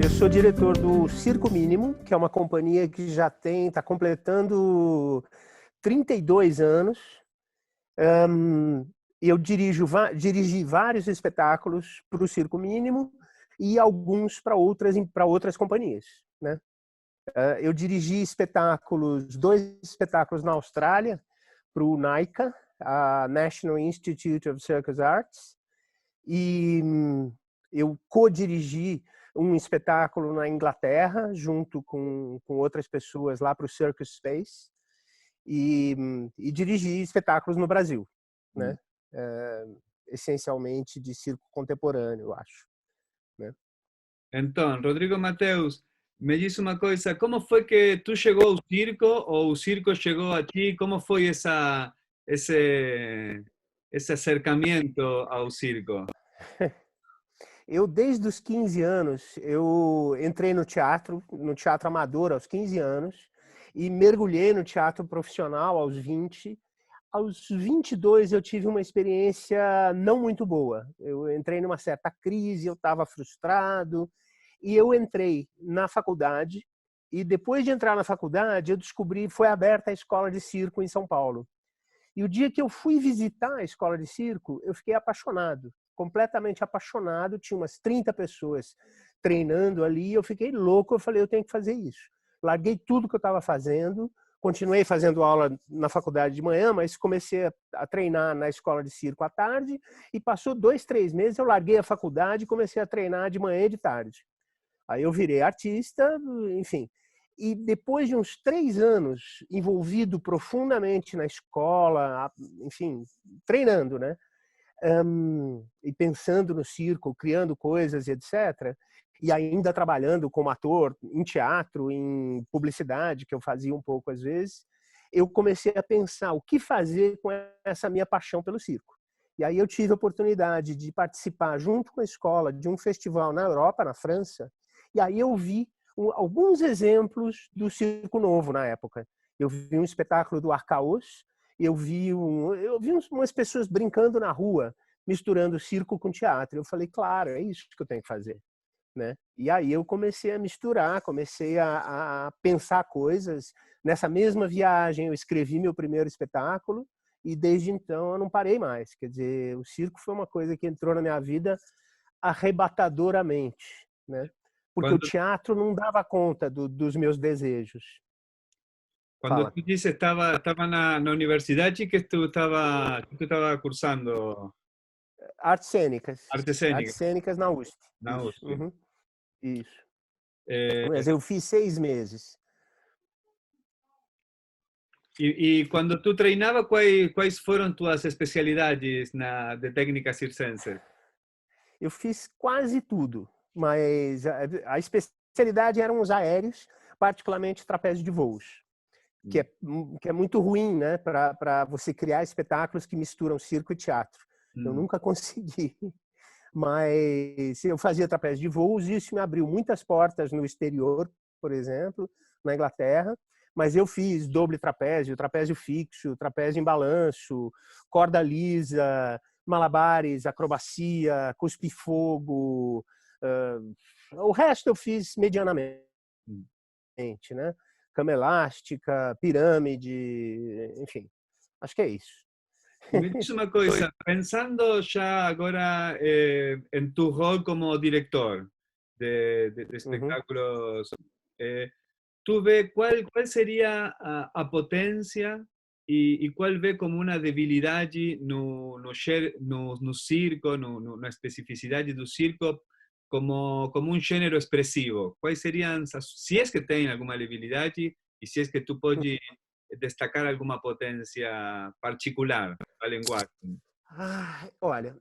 Eu sou diretor do Circo Mínimo, que é uma companhia que já está completando 32 anos. Eu dirigi vários espetáculos para o Circo Mínimo e alguns para outras companhias, né? Eu dirigi dois espetáculos na Austrália, para o NICA, a National Institute of Circus Arts, e eu co-dirigi um espetáculo na Inglaterra, junto com outras pessoas lá para o Circus Space, e dirigi espetáculos no Brasil, né? Essencialmente de circo contemporâneo, eu acho, né? Então, Rodrigo Mateus, me diz uma coisa, como foi que tu chegou ao circo ou o circo chegou a ti? Como foi esse acercamento ao circo? Eu, desde os 15 anos, eu entrei no teatro amador aos 15 anos, e mergulhei no teatro profissional aos 20. Aos 22 eu tive uma experiência não muito boa. Eu entrei numa certa crise, eu estava frustrado, e eu entrei na faculdade, e depois de entrar na faculdade, eu descobri que foi aberta a escola de circo em São Paulo. E o dia que eu fui visitar a escola de circo, eu fiquei apaixonado, completamente apaixonado. Tinha umas 30 pessoas treinando ali, eu fiquei louco, eu falei, eu tenho que fazer isso. Larguei tudo que eu estava fazendo, continuei fazendo aula na faculdade de manhã, mas comecei a treinar na escola de circo à tarde, e passou 2, 3 meses, eu larguei a faculdade e comecei a treinar de manhã e de tarde. Aí eu virei artista, enfim. E depois de uns 3 anos envolvido profundamente na escola, enfim, treinando, né? E pensando no circo, criando coisas, etc. E ainda trabalhando como ator em teatro, em publicidade, que eu fazia um pouco às vezes, eu comecei a pensar o que fazer com essa minha paixão pelo circo. E aí eu tive a oportunidade de participar, junto com a escola, de um festival na Europa, na França, e aí eu vi alguns exemplos do circo novo na época. Eu vi um espetáculo do Arcaos, eu vi umas pessoas brincando na rua, misturando circo com teatro. Eu falei, claro, é isso que eu tenho que fazer, né? E aí eu comecei a misturar, comecei a pensar coisas. Nessa mesma viagem eu escrevi meu primeiro espetáculo, e desde então eu não parei mais. Quer dizer, o circo foi uma coisa que entrou na minha vida arrebatadoramente, né? Porque o teatro não dava conta dos meus desejos. Quando tu disse estava na universidade, que tu estava cursando? Artes cênicas. Artes cênicas. Artes cênicas na USP. Na Isso. USP. Uhum. Isso. Mas eu fiz 6 meses. E quando tu treinava, quais foram tuas especialidades de técnica circense? Eu fiz quase tudo, mas a especialidade eram os aéreos, particularmente trapézio de voos, que é muito ruim, né, para você criar espetáculos que misturam circo e teatro. Eu nunca consegui, mas eu fazia trapézio de voos, e isso me abriu muitas portas no exterior, por exemplo, na Inglaterra. Mas eu fiz doble trapézio, trapézio fixo, trapézio em balanço, corda lisa, malabares, acrobacia, cuspir-fogo. O resto eu fiz medianamente, né? Cama elástica, pirâmide, enfim. Acho que é isso. Me diz uma coisa, pensando já agora em tu rol como diretor de espetáculos, tu vê qual seria a potência e qual vê como uma debilidade no circo, na especificidade do circo, como um gênero expressivo? Quais seriam, se é que tem alguma debilidade e se é que tu pode destacar alguma potência particular da linguagem? Olha,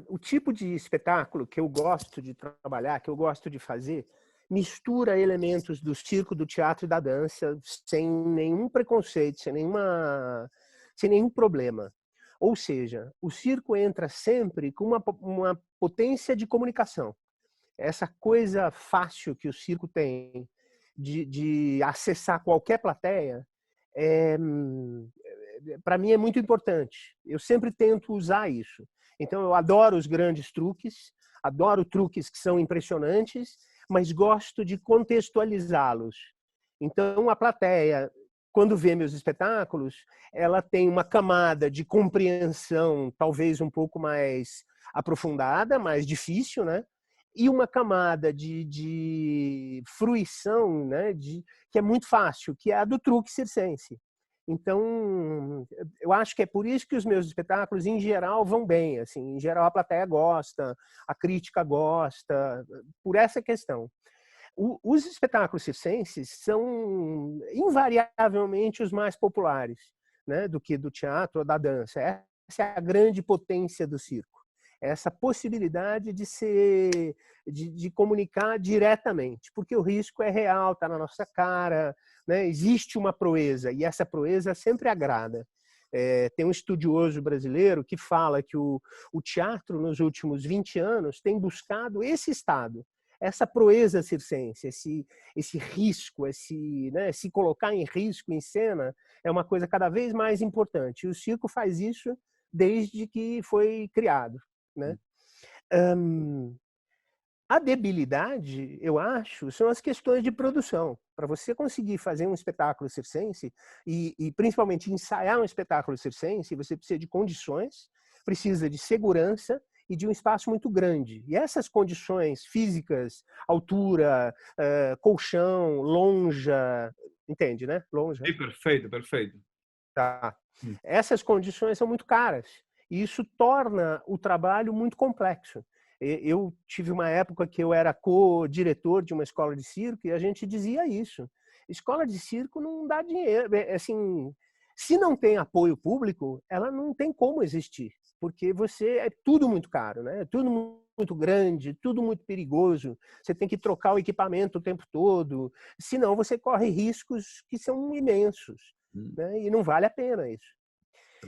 o tipo de espetáculo que eu gosto de trabalhar, que eu gosto de fazer, mistura elementos do circo, do teatro e da dança, sem nenhum preconceito, sem sem nenhum problema. Ou seja, o circo entra sempre com uma potência de comunicação. Essa coisa fácil que o circo tem de acessar qualquer plateia, para mim é muito importante. Eu sempre tento usar isso. Então eu adoro os grandes truques, adoro truques que são impressionantes, mas gosto de contextualizá-los. Então a plateia, quando vê meus espetáculos, ela tem uma camada de compreensão talvez um pouco mais aprofundada, mais difícil, né? E uma camada de fruição, né? Que é muito fácil, que é a do truque circense. Então, eu acho que é por isso que os meus espetáculos, em geral, vão bem. Assim, em geral, a plateia gosta, a crítica gosta, por essa questão. Os espetáculos circenses são invariavelmente os mais populares, né, do que do teatro ou da dança. Essa é a grande potência do circo. Essa possibilidade de comunicar diretamente, porque o risco é real, está na nossa cara, né? Existe uma proeza, e essa proeza sempre agrada. Tem um estudioso brasileiro que fala que o teatro, nos últimos 20 anos, tem buscado esse estado, essa proeza circense, esse risco, se colocar em risco em cena, é uma coisa cada vez mais importante. E o circo faz isso desde que foi criado, né? A debilidade, eu acho, são as questões de produção. Para você conseguir fazer um espetáculo circense e principalmente ensaiar um espetáculo circense, você precisa de condições, precisa de segurança e de um espaço muito grande. E essas condições físicas, altura, colchão, lonja, entende, né? Lonja. Sim, perfeito, perfeito. Tá. Essas condições são muito caras. E isso torna o trabalho muito complexo. Eu tive uma época que eu era co-diretor de uma escola de circo e a gente dizia isso. Escola de circo não dá dinheiro. Assim, se não tem apoio público, ela não tem como existir. Porque é tudo muito caro, né? É tudo muito grande, tudo muito perigoso. Você tem que trocar o equipamento o tempo todo. Senão você corre riscos que são imensos. Né? E não vale a pena isso.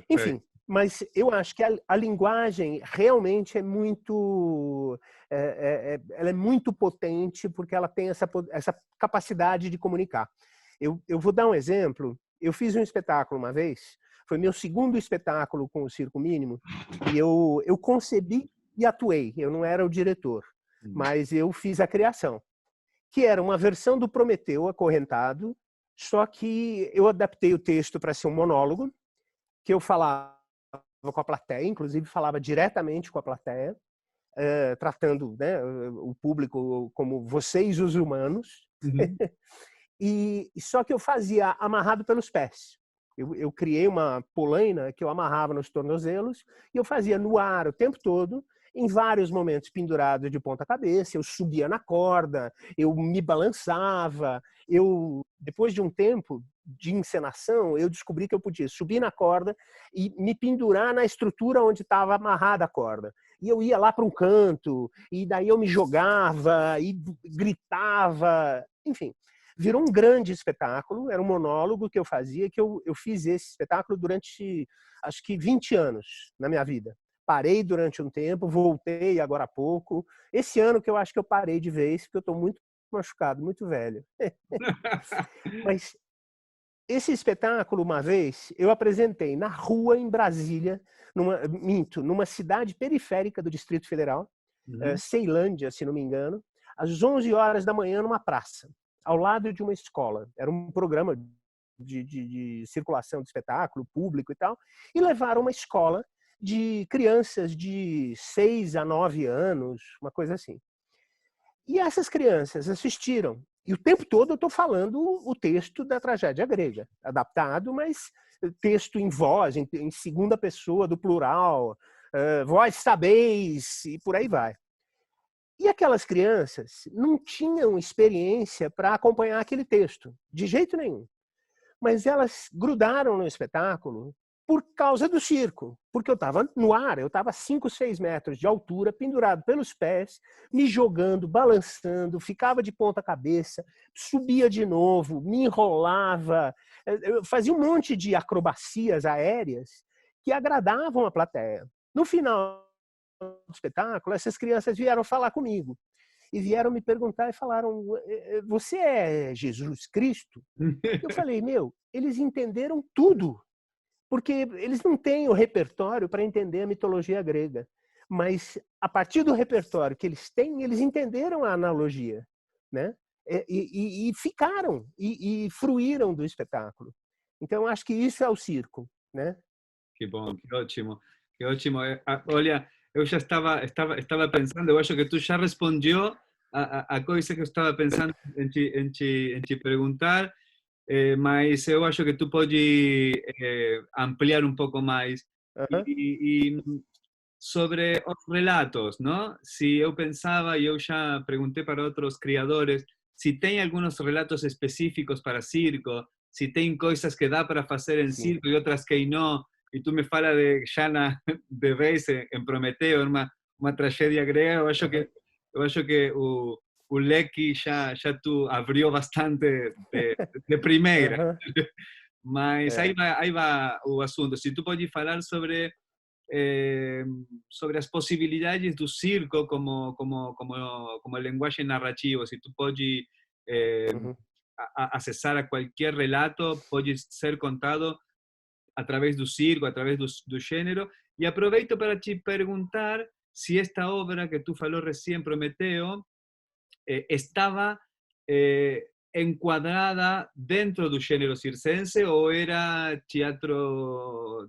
Enfim, mas eu acho que a linguagem realmente é muito, ela é muito potente porque ela tem essa capacidade de comunicar. Eu vou dar um exemplo. Eu fiz um espetáculo uma vez, foi meu segundo espetáculo com o Circo Mínimo, e eu concebi e atuei. Eu não era o diretor, mas eu fiz a criação, que era uma versão do Prometeu acorrentado, só que eu adaptei o texto para ser um monólogo, que eu falava com a plateia, inclusive falava diretamente com a plateia, tratando, né, o público como vocês, os humanos. E só que eu fazia amarrado pelos pés. Eu criei uma polaina que eu amarrava nos tornozelos e eu fazia no ar o tempo todo, em vários momentos pendurado de ponta cabeça, eu subia na corda, eu me balançava, depois de um tempo de encenação, eu descobri que eu podia subir na corda e me pendurar na estrutura onde estava amarrada a corda. E eu ia lá para um canto, e daí eu me jogava, e gritava, enfim. Virou um grande espetáculo, era um monólogo que eu fazia, que eu fiz esse espetáculo durante, acho que 20 anos na minha vida. Parei durante um tempo, voltei agora há pouco. Esse ano que eu acho que eu parei de vez, porque eu estou muito machucado, muito velho. Mas esse espetáculo, uma vez, eu apresentei na rua em Brasília, numa cidade periférica do Distrito Federal, Ceilândia, se não me engano, às 11 horas da manhã, numa praça, ao lado de uma escola. Era um programa de circulação de espetáculo público e tal, e levaram uma escola de crianças de 6 a 9 anos, uma coisa assim. E essas crianças assistiram. E o tempo todo eu estou falando o texto da tragédia grega, adaptado, mas texto em voz, em segunda pessoa, do plural, vós sabeis, e por aí vai. E aquelas crianças não tinham experiência para acompanhar aquele texto, de jeito nenhum. Mas elas grudaram no espetáculo por causa do circo, porque eu estava no ar, eu estava a 5, 6 metros de altura, pendurado pelos pés, me jogando, balançando, ficava de ponta cabeça, subia de novo, me enrolava, Eu fazia um monte de acrobacias aéreas que agradavam a plateia. No final do espetáculo, essas crianças vieram falar comigo e vieram me perguntar e falaram: você é Jesus Cristo? Eu falei: meu, eles entenderam tudo, porque eles não têm o repertório para entender a mitologia grega. Mas, a partir do repertório que eles têm, eles entenderam a analogia, né? E ficaram, e fruíram do espetáculo. Então, acho que isso é o circo, né? Que bom, que ótimo, que ótimo. Olha, eu já estava pensando, eu acho que tu já respondeu a coisa que eu estava pensando em te perguntar, mas eu acho que tu pode ampliar um pouco mais. Uhum. E sobre os relatos, ¿no? Si eu pensaba, y eu já pregunté para outros criadores, si tem algunos relatos específicos para circo, si tem coisas que dá para fazer em Sim. circo e outras que não, e tu me fala de Jana de vez em Prometeu, uma tragédia grega, eu acho que o leque já tu abriu bastante de primeira. Uhum. Mas É. aí vai o assunto. Se tu pode falar sobre as possibilidades do circo como linguagem narrativo. Se tu pode Uhum. acessar a qualquer relato, pode ser contado através do circo, através do gênero. E aproveito para te perguntar se esta obra que tu falou recém, Prometeu, estava enquadrada dentro do gênero circense ou era teatro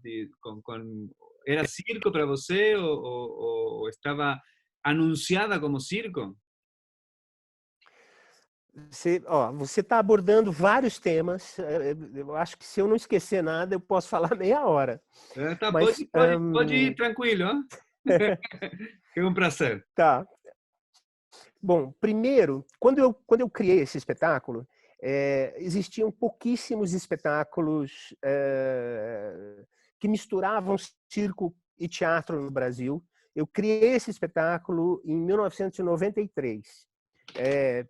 era circo para você ou estava anunciada como circo? Você está abordando vários temas. Eu acho que se eu não esquecer nada, eu posso falar meia hora. Tá, Mas, pode ir tranquilo, hein? Que é um prazer. tá. Bom, primeiro, quando eu criei esse espetáculo, existiam pouquíssimos espetáculos que misturavam circo e teatro no Brasil. Eu criei esse espetáculo em 1993.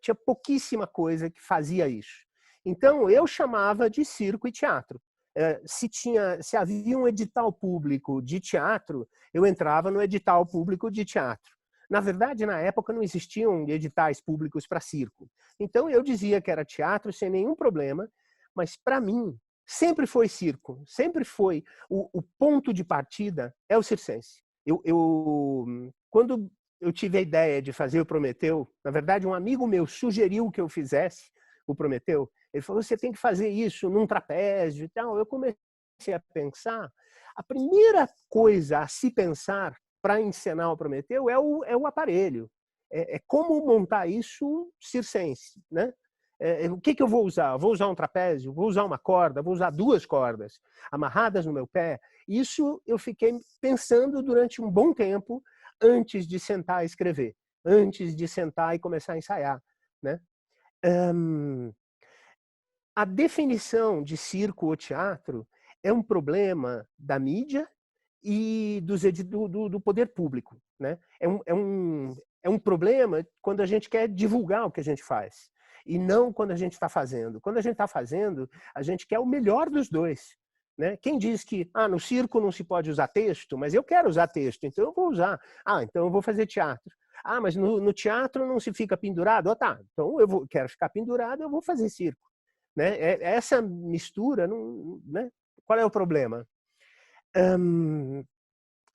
Tinha pouquíssima coisa que fazia isso. Então, eu chamava de circo e teatro. Se havia um edital público de teatro, eu entrava no edital público de teatro. Na verdade, na época não existiam editais públicos para circo. Então eu dizia que era teatro sem nenhum problema, mas para mim sempre foi circo, sempre foi o ponto de partida é o circense. Quando eu tive a ideia de fazer o Prometeu, na verdade um amigo meu sugeriu que eu fizesse o Prometeu. Ele falou: você tem que fazer isso num trapézio e tal. Eu comecei a pensar. A primeira coisa a se pensar para encenar o Prometeu é o aparelho. É como montar isso circense, né? O que eu vou usar? Vou usar um trapézio? Vou usar uma corda? Vou usar duas cordas amarradas no meu pé? Isso eu fiquei pensando durante um bom tempo antes de sentar e escrever, antes de sentar e começar a ensaiar, né? A definição de circo ou teatro é um problema da mídia e do poder público, né? É um problema quando a gente quer divulgar o que a gente faz e não quando a gente está fazendo. Quando a gente está fazendo, a gente quer o melhor dos dois, né? Quem diz que no circo não se pode usar texto, mas eu quero usar texto, então eu vou usar. Então eu vou fazer teatro. Mas no teatro não se fica pendurado? Tá, então quero ficar pendurado, eu vou fazer circo, né? Essa mistura, não, né? Qual é o problema?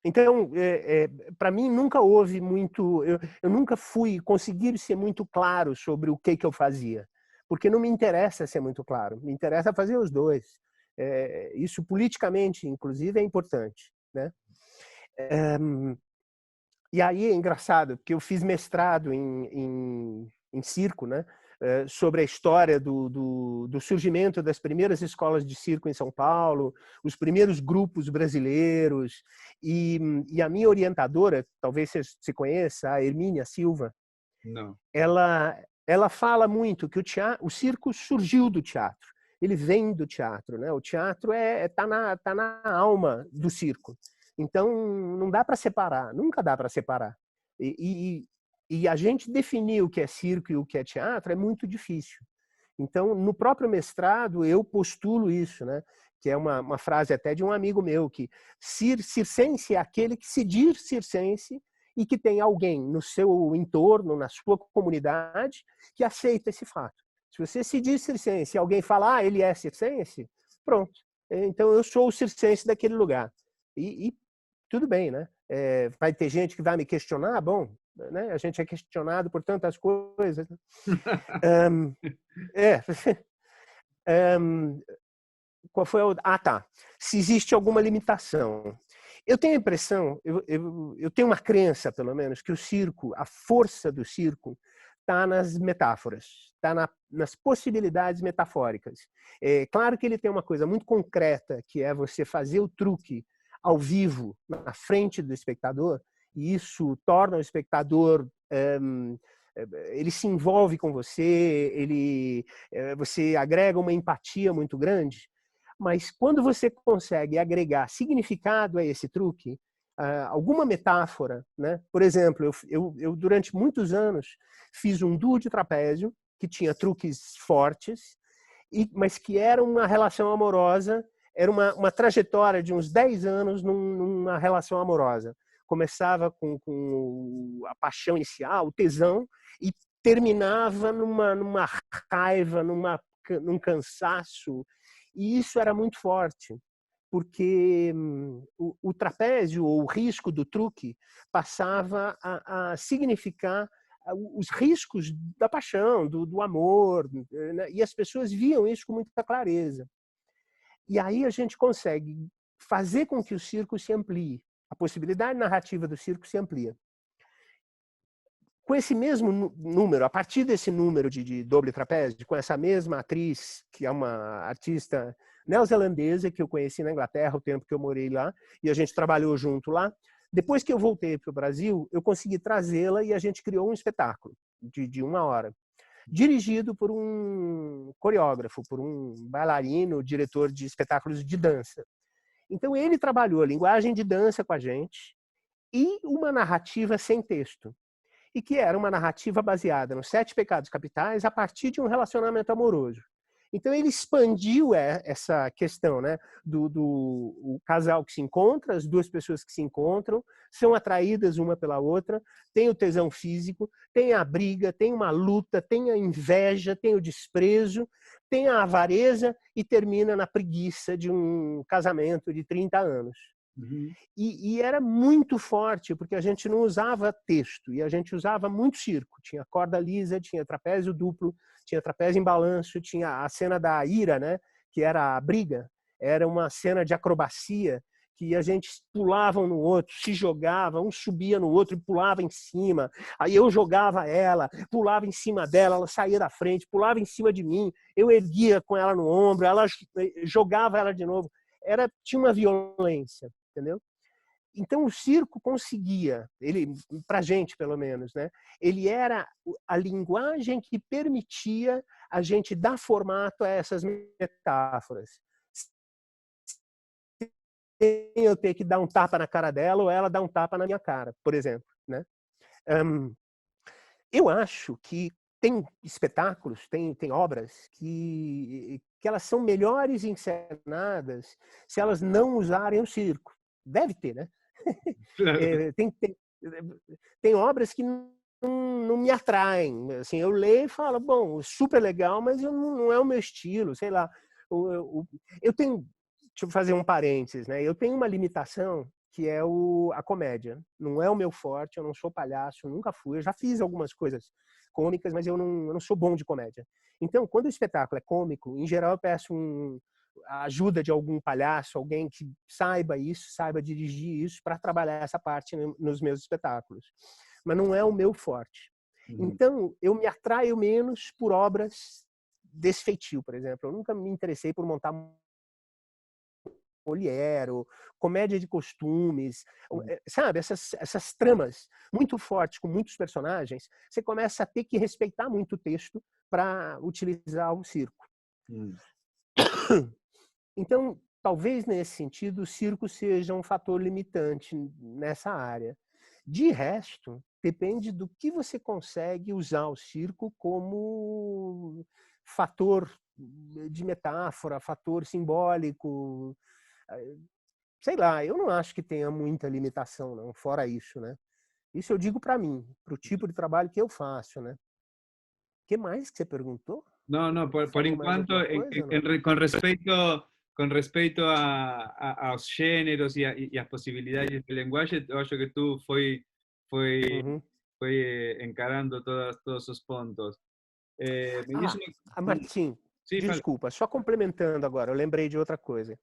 Então, para mim, nunca houve muito. Eu nunca consegui ser muito claro sobre o que eu fazia, porque não me interessa ser muito claro, me interessa fazer os dois. Isso politicamente, inclusive, é importante, né? E aí é engraçado, porque eu fiz mestrado em circo, né? Sobre a história do surgimento das primeiras escolas de circo em São Paulo, os primeiros grupos brasileiros, e a minha orientadora, talvez você se conheça, a Hermínia Silva, Não. ela fala muito que o circo surgiu do teatro, ele vem do teatro, né? O teatro tá na alma do circo. Então, não dá para separar, nunca dá para separar. E a gente definir o que é circo e o que é teatro é muito difícil. Então, no próprio mestrado, eu postulo isso, né? Que é uma frase até de um amigo meu, que circense é aquele que se diz circense e que tem alguém no seu entorno, na sua comunidade, que aceita esse fato. Se você se diz circense e alguém fala, ele é circense, pronto. Então, eu sou o circense daquele lugar. E tudo bem, né? Vai ter gente que vai me questionar, bom, né? A gente é questionado por tantas coisas. um, um, qual foi o... tá. Se existe alguma limitação. Eu tenho a impressão, eu tenho uma crença, pelo menos, que o circo, a força do circo, está nas metáforas, está nas possibilidades metafóricas. É claro que ele tem uma coisa muito concreta, que é você fazer o truque ao vivo, na frente do espectador, e isso torna o espectador... ele se envolve com você, você agrega uma empatia muito grande, mas quando você consegue agregar significado a esse truque, alguma metáfora, né? Por exemplo, eu durante muitos anos fiz um duo de trapézio que tinha truques fortes, mas que era uma relação amorosa, era uma trajetória de uns 10 anos numa relação amorosa. Começava com a paixão inicial, o tesão, e terminava numa raiva, num cansaço. E isso era muito forte, porque o trapézio, ou o risco do truque, passava a significar os riscos da paixão, do amor, né? E as pessoas viam isso com muita clareza. E aí a gente consegue fazer com que o circo se amplie, a possibilidade narrativa do circo se amplia. Com esse mesmo número, a partir desse número de doble trapézio, com essa mesma atriz, que é uma artista neozelandesa que eu conheci na Inglaterra o tempo que eu morei lá, e a gente trabalhou junto lá. Depois que eu voltei para o Brasil, eu consegui trazê-la e a gente criou um espetáculo de 1 hora, dirigido por um coreógrafo, por um bailarino, diretor de espetáculos de dança. Então ele trabalhou a linguagem de dança com a gente e uma narrativa sem texto, e que era uma narrativa baseada nos 7 pecados capitais a partir de um relacionamento amoroso. Então ele expandiu essa questão, né, o casal que se encontra, as duas pessoas que se encontram, são atraídas uma pela outra, tem o tesão físico, tem a briga, tem uma luta, tem a inveja, tem o desprezo, tem a avareza e termina na preguiça de um casamento de 30 anos. Uhum. E era muito forte, porque a gente não usava texto, e a gente usava muito circo. Tinha corda lisa, tinha trapézio duplo, tinha trapézio em balanço, tinha a cena da ira, né, que era a briga. Era uma cena de acrobacia, que a gente pulava um no outro, se jogava, um subia no outro e pulava em cima. Aí eu jogava ela, pulava em cima dela, ela saía da frente, pulava em cima de mim, eu erguia com ela no ombro, ela jogava ela de novo. Tinha uma violência, entendeu? Então o circo conseguia, ele, pra gente pelo menos, né? Ele era a linguagem que permitia a gente dar formato a essas metáforas. Eu ter que dar um tapa na cara dela ou ela dar um tapa na minha cara, por exemplo, né? Eu acho que tem espetáculos, tem obras que elas são melhores encenadas se elas não usarem o circo. Deve ter, né? Claro. Tem obras que não me atraem. Assim, eu leio e falo, bom, super legal, mas não é o meu estilo, sei lá. Eu tenho, deixa eu fazer um parênteses, né? Eu tenho uma limitação que é a comédia. Não é o meu forte, eu não sou palhaço, nunca fui. Eu já fiz algumas coisas cômicas, mas eu não sou bom de comédia. Então, quando o espetáculo é cômico, em geral eu peço a ajuda de algum palhaço, alguém que saiba isso, saiba dirigir isso, para trabalhar essa parte nos meus espetáculos. Mas não é o meu forte. Então, eu me atraio menos por obras desse feitio, por exemplo. Eu nunca me interessei por montar Molière, comédia de costumes, sabe? Essas tramas muito fortes, com muitos personagens, você começa a ter que respeitar muito o texto para utilizar o circo. Então, talvez nesse sentido, o circo seja um fator limitante nessa área. De resto, depende do que você consegue usar o circo como fator de metáfora, fator simbólico, sei lá, eu não acho que tenha muita limitação, não, fora isso, né? Isso eu digo para mim, para o tipo de trabalho que eu faço, né? O que mais que você perguntou? No, no, por Falou mais enquanto, alguma coisa, não? con respecto aos gêneros e às possibilidades do linguagem, eu acho que tu foi, Uhum. foi encarando todos os pontos. Me diz Ah, Martim, sim, fala. desculpa, só complementando agora, eu lembrei de outra coisa.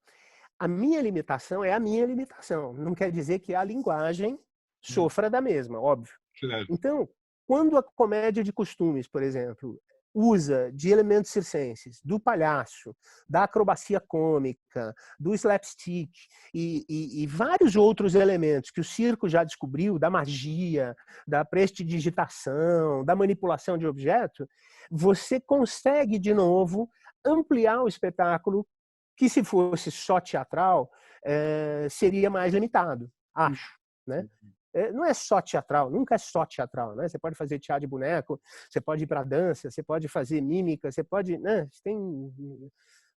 A minha limitação é a minha limitação. Não quer dizer que a linguagem sofra da mesma, óbvio. Claro. Então, quando a comédia de costumes, por exemplo, usa de elementos circenses, do palhaço, da acrobacia cômica, do slapstick e vários outros elementos que o circo já descobriu, da magia, da prestidigitação, da manipulação de objeto, você consegue, de novo, ampliar o espetáculo que, se fosse só teatral, seria mais limitado, acho, né? Não é só teatral, nunca é só teatral, né? Você pode fazer teatro de boneco, você pode ir para dança, você pode fazer mímica, você pode, né? Tem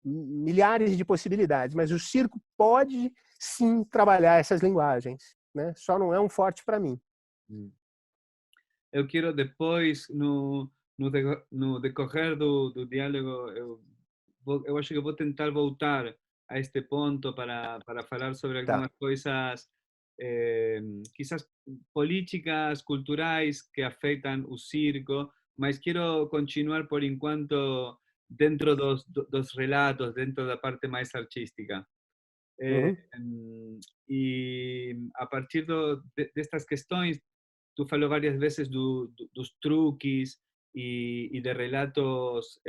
milhares de possibilidades, mas o circo pode sim trabalhar essas linguagens, né? Só não é um forte para mim. Eu quero depois, no decorrer do diálogo, eu acho que vou tentar voltar a este ponto para falar sobre Tá. algumas coisas, quizás políticas, culturais que afetam o circo, mas quero continuar por enquanto dentro dos relatos, dentro da parte mais artística. Uhum. E a partir destas questões, tu falou várias vezes dos truques e de relatos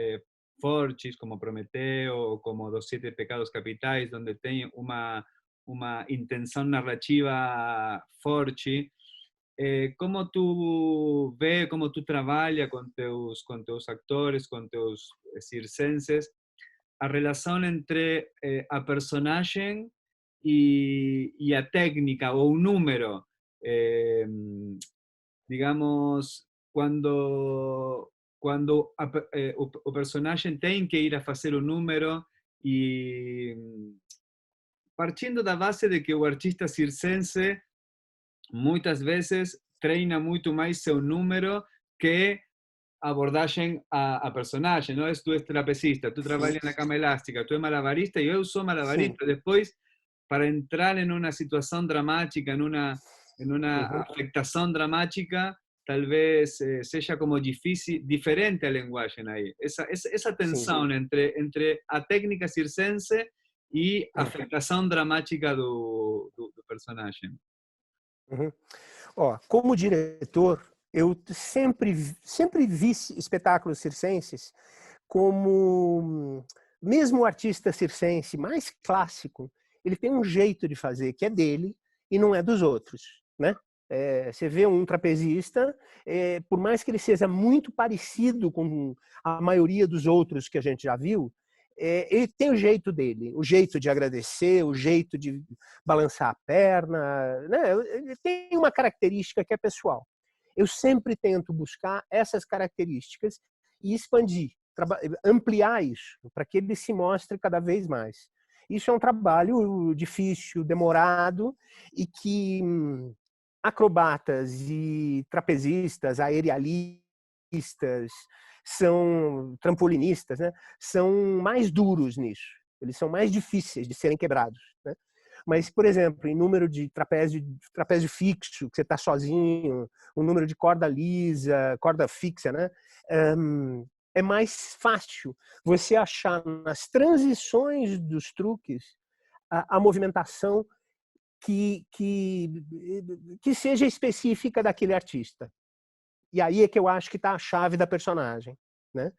fortes, como Prometeu, ou como Dos Siete Pecados Capitais, onde tem uma intenção narrativa forte. Como tu vê, como tu trabalha com teus actores, com teus circenses, a relação entre a personagem e a técnica ou o número. Eh, digamos, quando o personagem tem que ir a fazer o número e partindo da base de que o artista circense muitas vezes treina muito mais seu número que a abordagem a personagem, não? Tu és trapecista, tu trabalhas na cama elástica, tu és malabarista e eu sou Sim. malabarista. Depois, para entrar em uma situação dramática, em uma Uhum. afectação dramática, talvez seja como difícil, diferente a linguagem aí. Essa Sim. tensão entre a técnica circense e a É. afectação dramática do personagem. Uhum. Ó, como diretor, eu sempre vi espetáculos circenses como, mesmo o artista circense mais clássico, ele tem um jeito de fazer que é dele e não é dos outros, né? Você vê um trapezista, por mais que ele seja muito parecido com a maioria dos outros que a gente já viu, ele tem o jeito dele, o jeito de agradecer, o jeito de balançar a perna, né? Ele tem uma característica que é pessoal. Eu sempre tento buscar essas características e expandir, ampliar isso, para que ele se mostre cada vez mais. Isso é um trabalho difícil, demorado, e que acrobatas e trapezistas, aerialistas, trampolinistas, né, são mais duros nisso. Eles são mais difíceis de serem quebrados, né? Mas, por exemplo, em número de trapézio fixo, que você está sozinho, o número de corda lisa, corda fixa, né? É mais fácil você achar nas transições dos truques a movimentação que seja específica daquele artista. E aí é que eu acho que está a chave da personagem, né?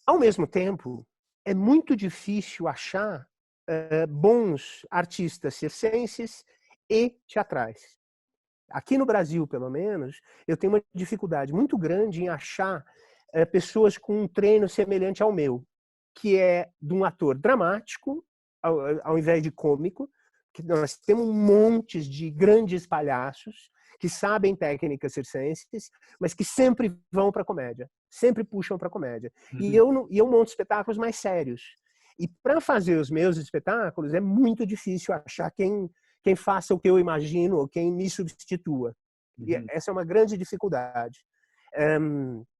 Ao mesmo tempo, é muito difícil achar bons artistas circenses e teatrais. Aqui no Brasil, pelo menos, eu tenho uma dificuldade muito grande em achar pessoas com um treino semelhante ao meu, que é de um ator dramático, ao invés de cômico, que nós temos um monte de grandes palhaços que sabem técnicas circenses, mas que sempre vão para a comédia. sempre puxam para comédia. E Uhum. eu monto espetáculos mais sérios. E para fazer os meus espetáculos é muito difícil achar quem faça o que eu imagino ou quem me substitua. E Uhum. essa é uma grande dificuldade.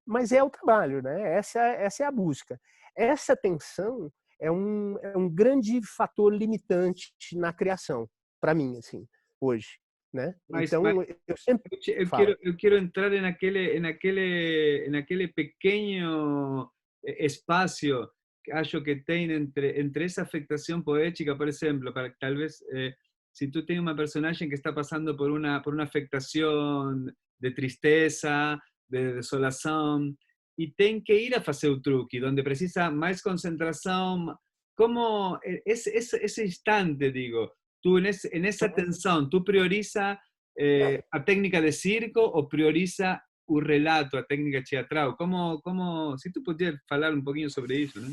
Mas é o trabalho, né? Essa é a busca. Essa tensão é um grande fator limitante na criação, para mim, assim, hoje, né? Mas Então, eu sempre falo. eu quero entrar en aquele pequeño espacio que acho que tem entre esa afectación poética, por ejemplo, para que tal vez, si tú tienes una personaje que está pasando por una afectación de tristeza, de desolación, y ten que ir a hacer un truque, donde precisa más concentración, como ese instante, digo, tú en esa tensión, tú prioriza a técnica de circo ou prioriza o relato, a técnica teatral? Se tu puder falar um pouquinho sobre isso, né?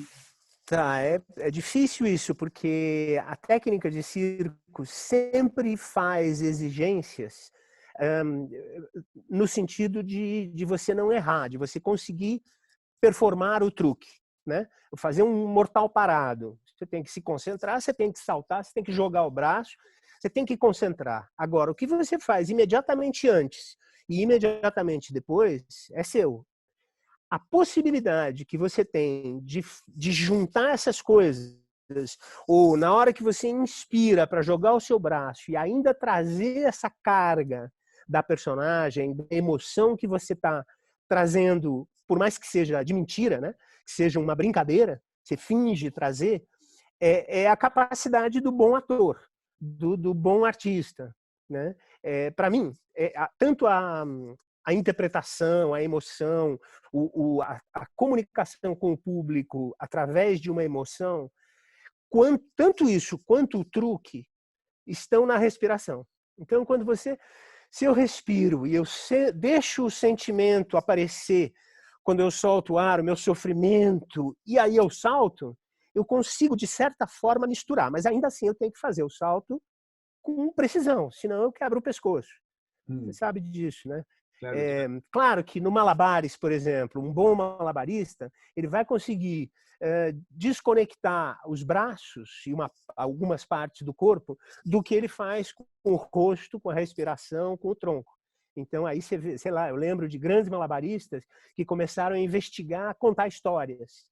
Tá, é difícil isso, porque a técnica de circo sempre faz exigências hum, no sentido de você não errar, de você conseguir performar o truque, né? Fazer um mortal parado. Você tem que se concentrar, você tem que saltar, você tem que jogar o braço, você tem que concentrar. Agora, o que você faz imediatamente antes e imediatamente depois é seu. A possibilidade que você tem de juntar essas coisas, ou na hora que você inspira para jogar o seu braço e ainda trazer essa carga da personagem, da emoção que você está trazendo, por mais que seja de mentira, né? Que seja uma brincadeira, você finge trazer, é a capacidade do bom ator, do bom artista, né? Para mim, tanto a interpretação, a emoção, a comunicação com o público através de uma emoção, tanto isso quanto o truque estão na respiração. Então, se eu respiro e eu deixo o sentimento aparecer quando eu solto o ar, o meu sofrimento, e aí eu salto, eu consigo, de certa forma, misturar. Mas ainda assim eu tenho que fazer o salto com precisão, senão eu quebro o pescoço. Você sabe disso, né? Claro, claro. Claro que no malabares, por exemplo, um bom malabarista, ele vai conseguir desconectar os braços e algumas partes do corpo do que ele faz com o rosto, com a respiração, com o tronco. Então aí você vê, sei lá, eu lembro de grandes malabaristas que começaram a investigar, contar histórias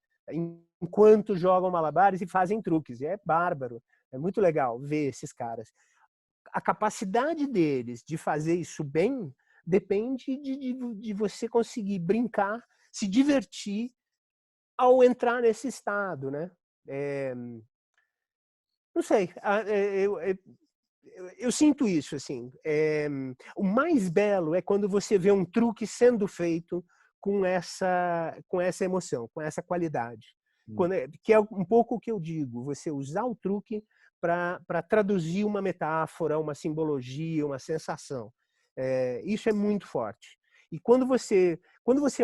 enquanto jogam malabares e fazem truques. E é bárbaro, é muito legal ver esses caras. A capacidade deles de fazer isso bem depende de você conseguir brincar, se divertir ao entrar nesse estado, né? Não sei, eu sinto isso, assim. O mais belo é quando você vê um truque sendo feito com essa emoção, com essa qualidade. Que é um pouco o que eu digo, você usar o truque para traduzir uma metáfora, uma simbologia, uma sensação. Isso é muito forte. E quando você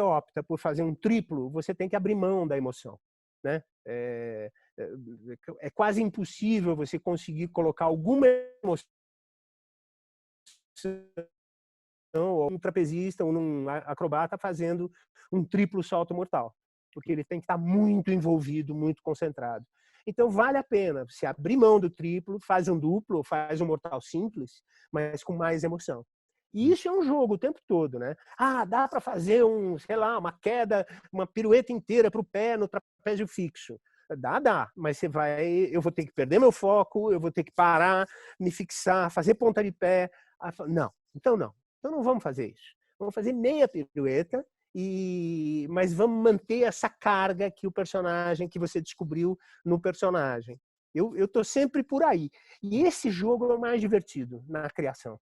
opta por fazer um triplo, você tem que abrir mão da emoção, né? É quase impossível você conseguir colocar alguma emoção ou um trapezista ou um acrobata fazendo um triplo salto mortal, porque ele tem que estar muito envolvido, muito concentrado. Então vale a pena você abrir mão do triplo, faz um duplo, ou faz um mortal simples, mas com mais emoção. E isso é um jogo o tempo todo, né? Dá para fazer sei lá, uma queda, uma pirueta inteira para o pé no trapézio fixo. Dá, mas eu vou ter que perder meu foco, eu vou ter que parar, me fixar, fazer ponta de pé. Não, então não vamos fazer isso. Vamos fazer meia pirueta, mas vamos manter essa carga que você descobriu no personagem. Eu tô sempre por aí. E esse jogo é o mais divertido na criação.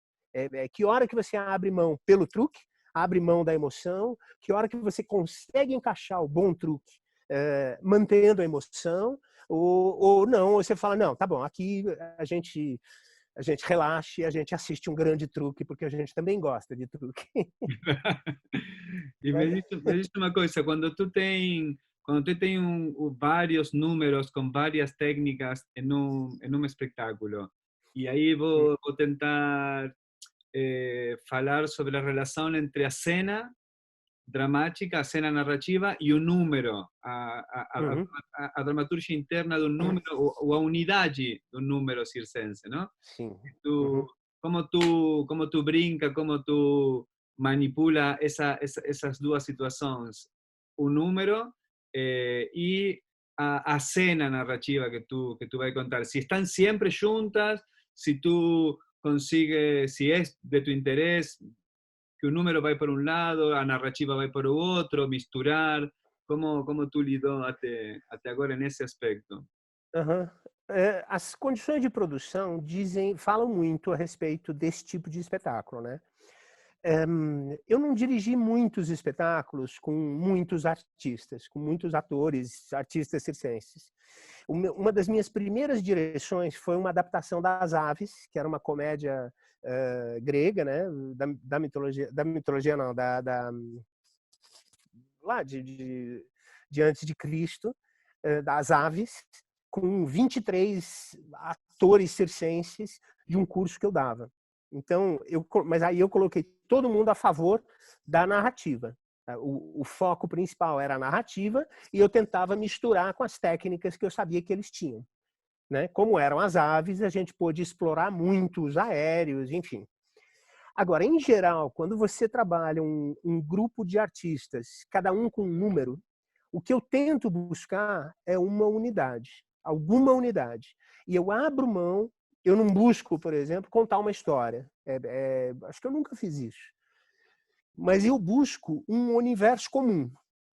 Que hora que você abre mão pelo truque, abre mão da emoção, que hora que você consegue encaixar o bom truque mantendo a emoção, ou não, ou você fala, não, tá bom, aqui a gente relaxa e a gente assiste um grande truque, porque a gente também gosta de truque. E me diz uma coisa, quando tu tem vários números com várias técnicas em um espetáculo, e aí vou tentar falar sobre a relação entre a cena dramática, a cena narrativa e o número, a dramaturgia interna do número, ou a unidade do número circense, não? Sim. Como tu brinca, como tu manipula essas duas situações, o número e a cena narrativa que tu vai contar. Se estão sempre juntas, se tu consigues, se é de tu interesse, que o número vai para um lado, a narrativa vai para o outro, misturar. Como tu lidou até agora nesse aspecto? Uhum. As condições de produção falam muito a respeito desse tipo de espetáculo, né? Eu não dirigi muitos espetáculos com muitos artistas, com muitos atores, artistas circenses. Uma das minhas primeiras direções foi uma adaptação das Aves, que era uma comédia grega, né? Da mitologia não, lá de antes de Cristo, das Aves, com 23 atores circenses de um curso que eu dava. Então, mas aí eu coloquei todo mundo a favor da narrativa. O foco principal era a narrativa e eu tentava misturar com as técnicas que eu sabia que eles tinham, né? Como eram as aves, a gente pôde explorar muito os aéreos, enfim. Agora, em geral, quando você trabalha um grupo de artistas, cada um com um número, o que eu tento buscar é uma unidade, alguma unidade. E eu abro mão, eu não busco, por exemplo, contar uma história. Acho que eu nunca fiz isso. Mas eu busco um universo comum.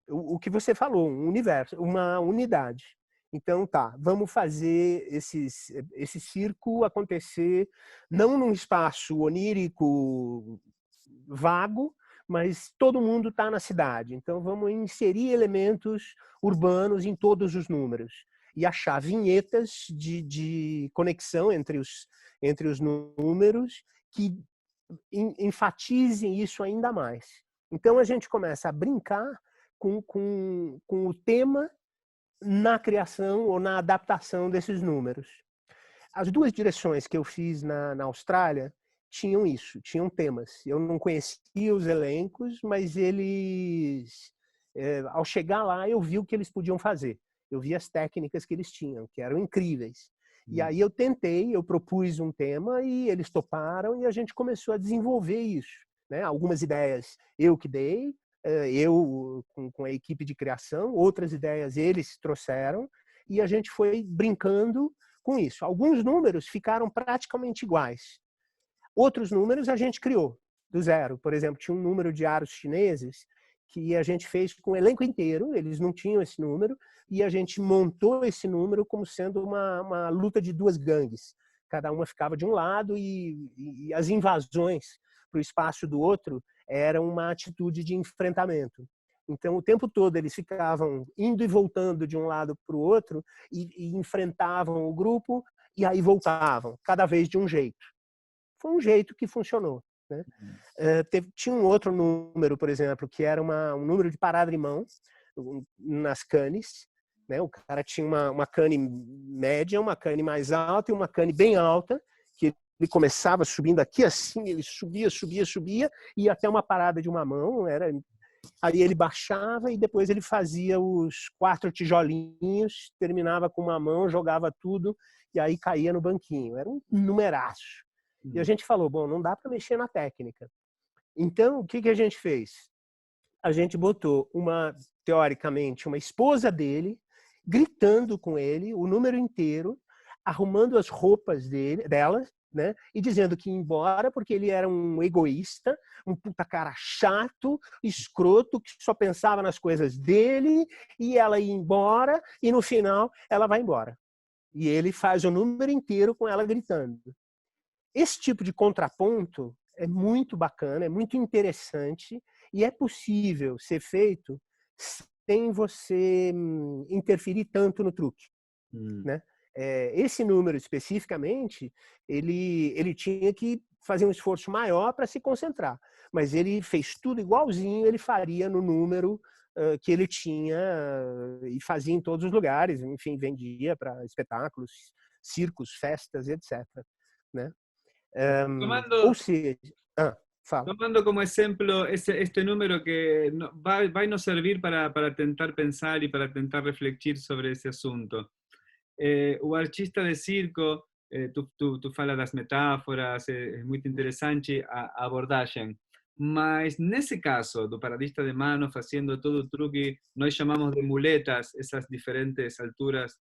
O que você falou, um universo, uma unidade. Então, tá, vamos fazer esse circo acontecer não num espaço onírico vago, mas todo mundo está na cidade. Então, vamos inserir elementos urbanos em todos os números e achar vinhetas de conexão entre os números que enfatizem isso ainda mais. Então, a gente começa a brincar com o tema na criação ou na adaptação desses números. As duas direções que eu fiz na Austrália tinham isso, tinham temas. Eu não conhecia os elencos, mas eles, ao chegar lá, eu vi o que eles podiam fazer. Eu vi as técnicas que eles tinham, que eram incríveis. E aí eu propus um tema e eles toparam e a gente começou a desenvolver isso, né? Algumas ideias eu que dei, eu com a equipe de criação, outras ideias eles trouxeram e a gente foi brincando com isso. Alguns números ficaram praticamente iguais. Outros números a gente criou do zero. Por exemplo, tinha um número de aros chineses que a gente fez com o elenco inteiro, eles não tinham esse número, e a gente montou esse número como sendo uma luta de duas gangues. Cada uma ficava de um lado e as invasões para o espaço do outro eram uma atitude de enfrentamento. Então, o tempo todo eles ficavam indo e voltando de um lado para o outro e enfrentavam o grupo e aí voltavam, cada vez de um jeito. Foi um jeito que funcionou, né? Tinha um outro número, por exemplo, que era um número de parada de mão nas canes, né? O cara tinha uma cane média, uma cane mais alta e uma cane bem alta, que ele começava subindo aqui assim, ele subia, ia até uma parada de uma mão, aí ele baixava e depois ele fazia os 4 tijolinhos, terminava com uma mão, jogava tudo e aí caía no banquinho. Era um numeraço. E a gente falou, bom, não dá para mexer na técnica. Então, o que a gente fez? A gente botou teoricamente, uma esposa dele, gritando com ele o número inteiro, arrumando as roupas dela, né? E dizendo que ia embora porque ele era um egoísta, um puta cara chato, escroto, que só pensava nas coisas dele, e ela ia embora, e no final ela vai embora. E ele faz o número inteiro com ela gritando. Esse tipo de contraponto é muito bacana, é muito interessante e é possível ser feito sem você interferir tanto no truque, né? Esse número especificamente, ele tinha que fazer um esforço maior para se concentrar, mas ele fez tudo igualzinho ele faria no número que ele tinha e fazia em todos os lugares, enfim, vendia para espetáculos, circos, festas, etc., né? Ou seja... Fala. Tomando como ejemplo este número que va a nos servir para tentar pensar y para tentar reflexionar sobre ese asunto. O artista de circo, tu fala das metáforas, é muito interessante a abordagem. Mas, nesse caso, do paradista de mano fazendo todo o truque, nós chamamos de muletas, essas diferentes alturas,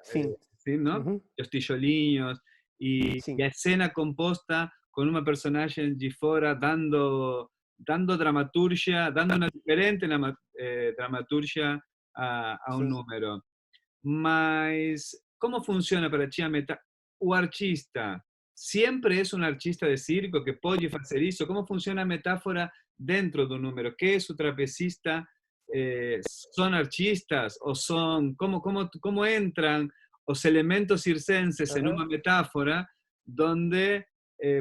Sim. sim, não? Uhum. Os tijolinhos, e Sim. a cena composta com uma personagem de fora dando dramaturgia, dando uma diferente dramaturgia a um Sim. número. Mas, como funciona para ti a o artista? Sempre é um artista de circo que pode fazer isso? Como funciona a metáfora dentro do número? Que é o trapecista? São artistas? Ou são... Como entram os elementos circenses em Aham. uma metáfora donde,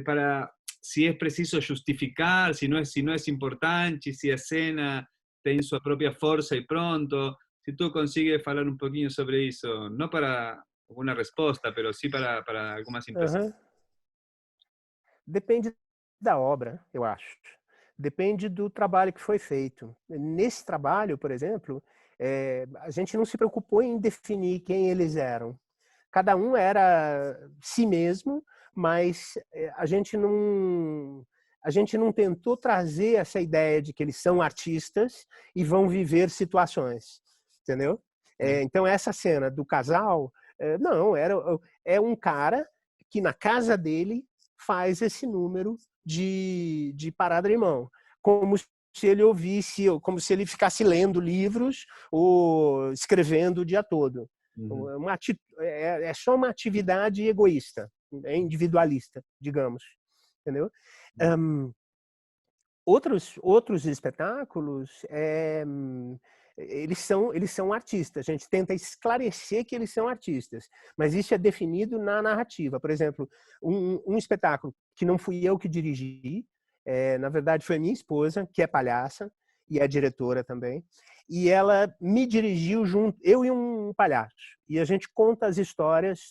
para, se é preciso justificar, se não é importante, se a cena tem sua própria força e pronto. Si tú consigues falar un poquinho sobre eso, no para una respuesta, pero sí para algunas impresiones. Aham. Depende da obra, eu acho. Depende do trabalho que foi feito. Nesse trabalho, por exemplo, a gente não se preocupou em definir quem eles eram. Cada um era si mesmo, mas a gente não tentou trazer essa ideia de que eles são artistas e vão viver situações, entendeu? Então essa cena do casal, não, é um cara que na casa dele faz esse número de parada de mão, como se ele ouvisse, como se ele ficasse lendo livros ou escrevendo o dia todo. É só uma atividade egoísta, individualista, digamos, entendeu? Outros espetáculos, eles são artistas. A gente tenta esclarecer que eles são artistas, mas isso é definido na narrativa. Por exemplo, um espetáculo que não fui eu que dirigi, na verdade foi minha esposa, que é palhaça e é diretora também, e ela me dirigiu junto, eu e um palhaço, e a gente conta as histórias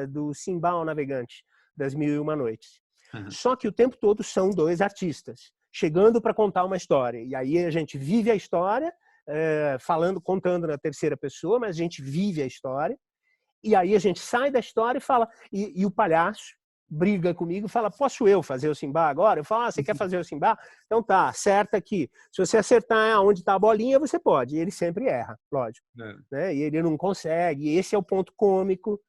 do Simbá o Navegante, das Mil e Uma Noites. Só que o tempo todo são dois artistas chegando para contar uma história. E aí a gente vive a história, contando na terceira pessoa, mas a gente vive a história. E aí a gente sai da história e fala... E o palhaço briga comigo e fala, posso eu fazer o Simbá agora? Eu falo, você quer fazer o Simbá? Então tá, acerta aqui. Se você acertar onde está a bolinha, você pode. E ele sempre erra, lógico. Né? E ele não consegue. E esse é o ponto cômico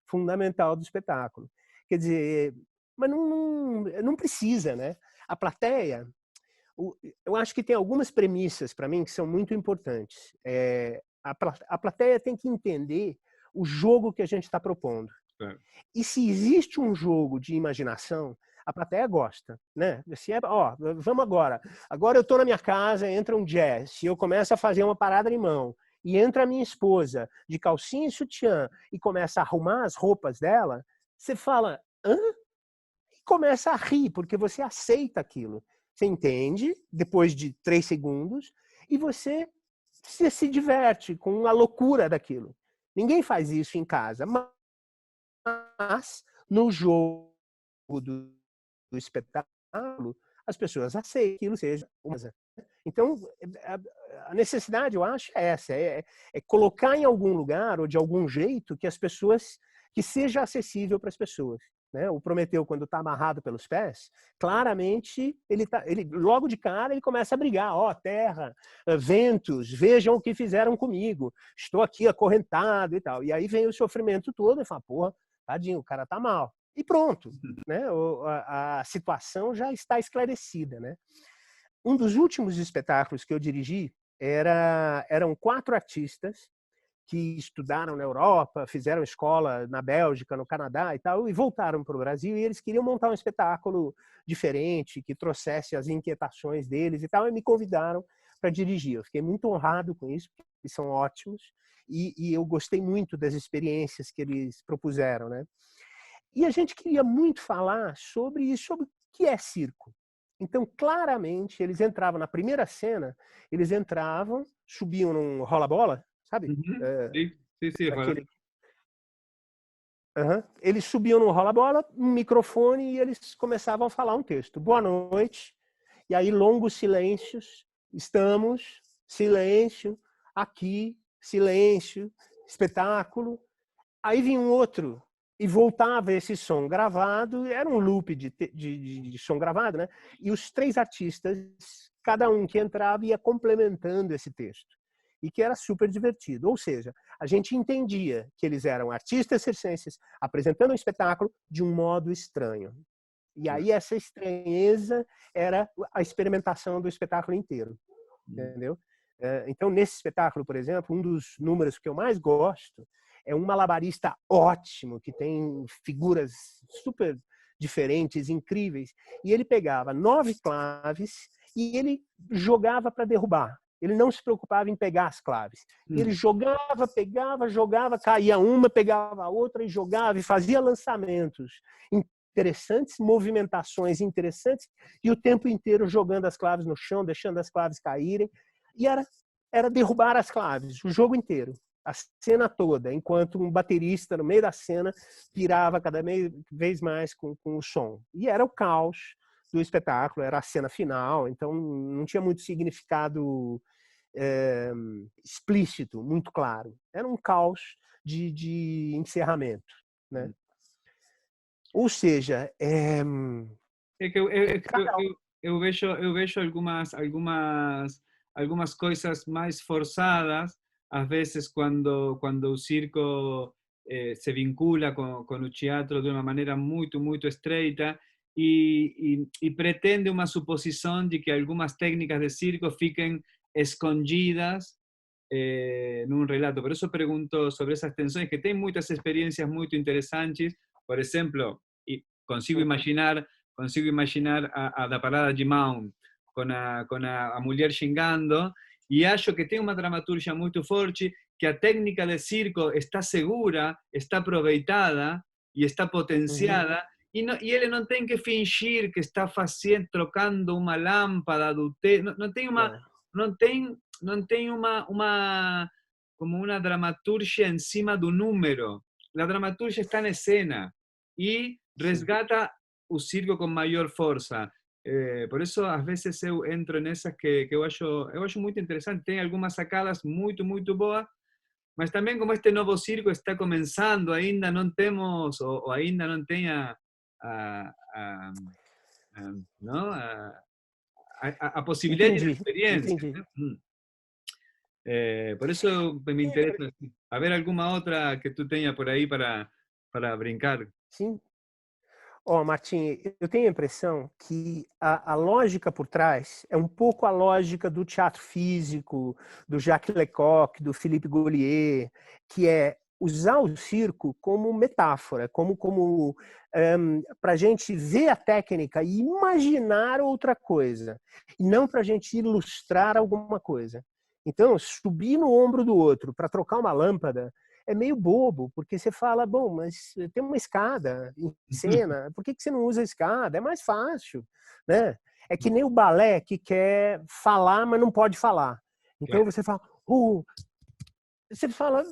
fundamental do espetáculo. Quer dizer, mas não precisa, né? A plateia, eu acho que tem algumas premissas para mim que são muito importantes. A plateia tem que entender o jogo que a gente está propondo. E se existe um jogo de imaginação, a plateia gosta, né? Se vamos agora. Agora eu estou na minha casa, entra um jazz, e eu começo a fazer uma parada de mão. E entra a minha esposa de calcinha e sutiã e começa a arrumar as roupas dela, você fala, hã? E começa a rir, porque você aceita aquilo. Você entende, depois de 3 segundos, e você se diverte com a loucura daquilo. Ninguém faz isso em casa, mas no jogo do espetáculo, as pessoas aceitam que aquilo seja uma coisa. Então, a necessidade, eu acho, é essa, é colocar em algum lugar ou de algum jeito que as pessoas, que seja acessível para as pessoas. Né? O Prometeu, quando está amarrado pelos pés, claramente, ele logo de cara, ele começa a brigar. Terra, ventos, vejam o que fizeram comigo, estou aqui acorrentado e tal. E aí vem o sofrimento todo e fala, porra, tadinho, o cara tá mal. E pronto, né? A situação já está esclarecida, né? Um dos últimos espetáculos que eu dirigi eram 4 artistas que estudaram na Europa, fizeram escola na Bélgica, no Canadá e tal, e voltaram para o Brasil, e eles queriam montar um espetáculo diferente, que trouxesse as inquietações deles e tal, e me convidaram para dirigir. Eu fiquei muito honrado com isso, porque eles são ótimos, e eu gostei muito das experiências que eles propuseram, né? E a gente queria muito falar sobre isso, sobre o que é circo. Então, claramente, eles entravam na primeira cena, eles entravam, subiam num rola-bola, sabe? Sí, sí, sí, Aquele Eles subiam no rola-bola, um microfone, e eles começavam a falar um texto. Boa noite. E aí, longos silêncios. Estamos, silêncio, aqui, silêncio, espetáculo. Aí vinha um outro e voltava esse som gravado, era um loop de som gravado, né? E os 3 artistas, cada um que entrava ia complementando esse texto. E que era super divertido. Ou seja, a gente entendia que eles eram artistas circenses apresentando um espetáculo de um modo estranho. E aí essa estranheza era a experimentação do espetáculo inteiro. Entendeu? Então, nesse espetáculo, por exemplo, um dos números que eu mais gosto é um malabarista ótimo, que tem figuras super diferentes, incríveis. E ele pegava 9 claves e ele jogava para derrubar. Ele não se preocupava em pegar as claves. Ele jogava, pegava, jogava, caía uma, pegava a outra e jogava e fazia lançamentos interessantes, movimentações interessantes, e o tempo inteiro jogando as claves no chão, deixando as claves caírem. E era derrubar as claves, o jogo inteiro, a cena toda, enquanto um baterista no meio da cena pirava cada vez mais com o som. E era o caos do espetáculo, era a cena final, então não tinha muito significado explícito, muito claro. Era um caos de encerramento, né? Ou seja, eu vejo algumas coisas mais forçadas, às vezes quando o circo se vincula com o teatro de uma maneira muito, muito estreita e pretende uma suposição de que algumas técnicas de circo fiquem escondidas num relato. Por isso pergunto sobre essas tensões, que tem muitas experiências muito interessantes. Por exemplo, consigo imaginar a da parada de mão com a mulher xingando, e acho que tem uma dramaturgia muito forte, que a técnica de circo está segura, está aproveitada e está potenciada, e ele não tem que fingir que está trocando uma lâmpada do não tem como uma dramaturgia em cima do número. A dramaturgia está na cena e resgata o circo com maior força. Por isso, às vezes, eu entro nessas que eu acho muito interessante. Tem algumas sacadas muito, muito boas, mas também como este novo circo está começando, ainda não temos, ou ainda não tem não? A possibilidade de experiência. Entendi. Por isso me interessa. A ver alguma outra que tu tenha por aí para brincar. Sim. Martim, eu tenho a impressão que a lógica por trás é um pouco a lógica do teatro físico, do Jacques Lecoq, do Philippe Gaulier, que é usar o circo como metáfora, como para a gente ver a técnica e imaginar outra coisa, e não para a gente ilustrar alguma coisa. Então, subir no ombro do outro para trocar uma lâmpada é meio bobo, porque você fala, bom, mas tem uma escada em cena, por que você não usa a escada? É mais fácil, né? É que nem o balé que quer falar, mas não pode falar. Então você fala, você fala,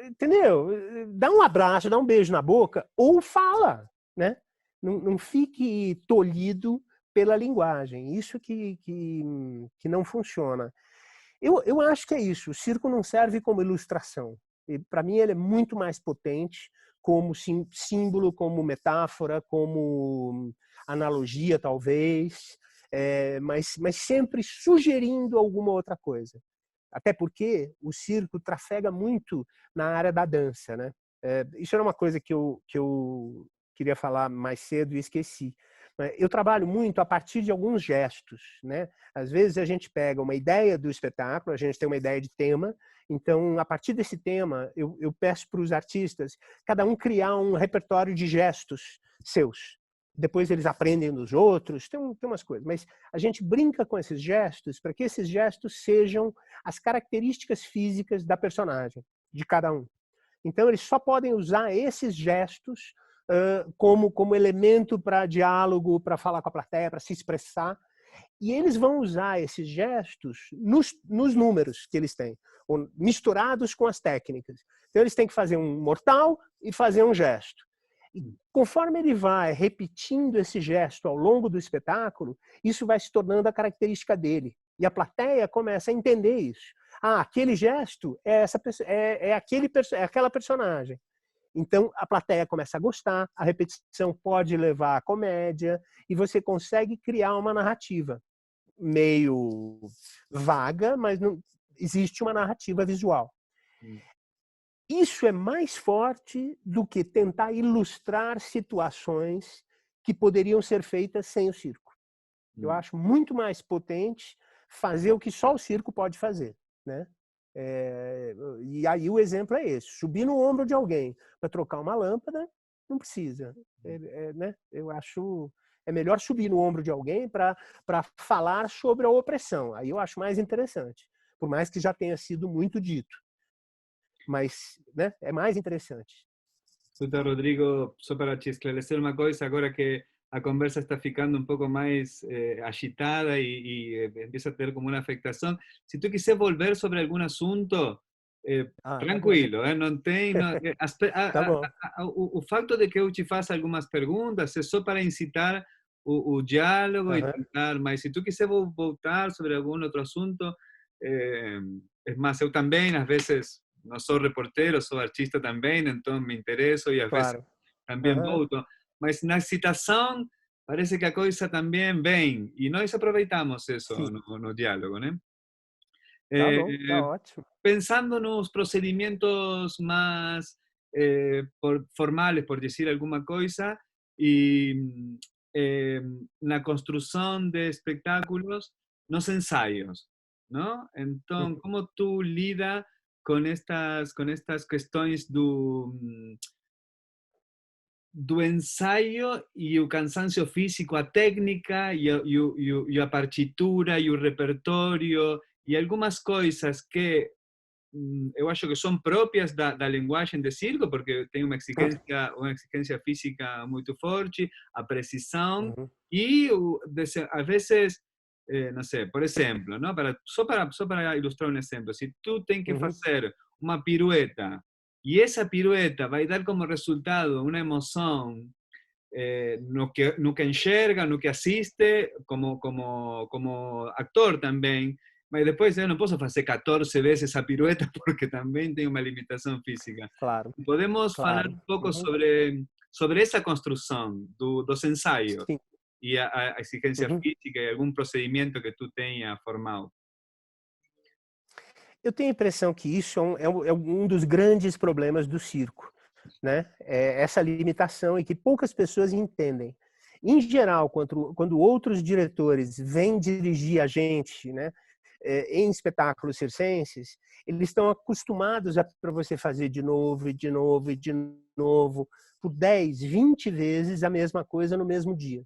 entendeu? Dá um abraço, dá um beijo na boca, ou fala, né? Não fique tolhido pela linguagem. Isso que não funciona. Eu acho que é isso. O circo não serve como ilustração. Para mim, ele é muito mais potente como símbolo, como metáfora, como analogia, talvez, mas sempre sugerindo alguma outra coisa. Até porque o circo trafega muito na área da dança, né? Isso era uma coisa que eu queria falar mais cedo e esqueci. Eu trabalho muito a partir de alguns gestos, né? Às vezes a gente pega uma ideia do espetáculo, a gente tem uma ideia de tema, então a partir desse tema eu peço para os artistas, cada um criar um repertório de gestos seus. Depois eles aprendem dos outros, tem umas coisas, mas a gente brinca com esses gestos para que esses gestos sejam as características físicas da personagem, de cada um. Então eles só podem usar esses gestos como elemento para diálogo, para falar com a plateia, para se expressar. E eles vão usar esses gestos nos números que eles têm, misturados com as técnicas. Então, eles têm que fazer um mortal e fazer um gesto. E conforme ele vai repetindo esse gesto ao longo do espetáculo, isso vai se tornando a característica dele. E a plateia começa a entender isso. Ah, aquele gesto é, é aquela personagem. Então, a plateia começa a gostar, a repetição pode levar à comédia, e você consegue criar uma narrativa meio vaga, mas não, existe uma narrativa visual. Isso é mais forte do que tentar ilustrar situações que poderiam ser feitas sem o circo. Eu acho muito mais potente fazer o que só o circo pode fazer, né? E aí o exemplo é esse: subir no ombro de alguém para trocar uma lâmpada, não precisa, né? Eu acho é melhor subir no ombro de alguém para falar sobre a opressão. Aí eu acho mais interessante, por mais que já tenha sido muito dito, mas, né, é mais interessante. Escuta, Rodrigo, só para te esclarecer uma coisa, agora que a conversa está ficando um pouco mais agitada e empieza a ter como uma afectação, se tu quiser volver sobre algum assunto, tranquilo, não tem... Não, Tá bom. o fato de que eu te faça algumas perguntas é só para incitar o diálogo e tentar, mas se tu quiser voltar sobre algum outro assunto, é mais, eu também, às vezes, não sou reportero, sou artista também, então me interesso e às vezes Claro. também volto. Mas na excitação parece que a coisa também vem, e nós aproveitamos isso no diálogo, né? Tá bom, tá ótimo. Pensando nos procedimentos mais formales, por dizer alguma coisa, e na construção de espetáculos, nos ensaios, não? Então, como tu lida com estas questões do ensaio e o cansancio físico, a técnica e a partitura e o repertório e algumas coisas que eu acho que são próprias da linguagem de circo, porque tem uma exigência física muito forte, a precisão e às vezes, não sei, por exemplo, não? Só para ilustrar um exemplo, se tu tem que fazer uma pirueta e essa pirueta vai dar como resultado uma emoção no que enxerga, no que assiste, como actor também, mas depois eu não posso fazer 14 vezes a pirueta porque também tem uma limitação física. Claro. Podemos falar um pouco sobre essa construção dos ensaios Sim. e a exigência física e algum procedimento que tu tenha formado. Eu tenho a impressão que isso é um dos grandes problemas do circo, né? É essa limitação e que poucas pessoas entendem. Em geral, quando outros diretores vêm dirigir a gente, né, em espetáculos circenses, eles estão acostumados para você fazer de novo, e de novo, e de novo, por 10, 20 vezes a mesma coisa no mesmo dia.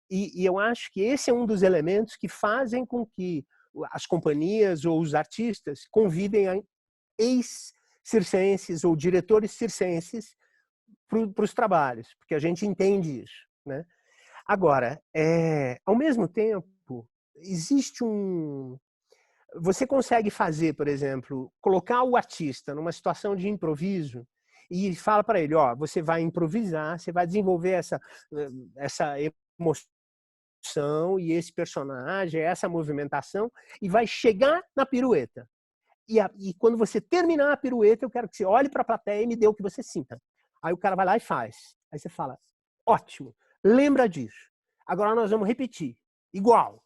E eu acho que esse é um dos elementos que fazem com que as companhias ou os artistas convidem a ex-circenses ou diretores circenses para os trabalhos, porque a gente entende isso, né? Agora, ao mesmo tempo, existe você consegue fazer, por exemplo, colocar o artista numa situação de improviso e fala para ele, ó, você vai improvisar, você vai desenvolver essa emoção e esse personagem, essa movimentação, e vai chegar na pirueta. E quando você terminar a pirueta, eu quero que você olhe para a plateia e me dê o que você sinta. Aí o cara vai lá e faz. Aí você fala, ótimo, lembra disso. Agora nós vamos repetir, igual.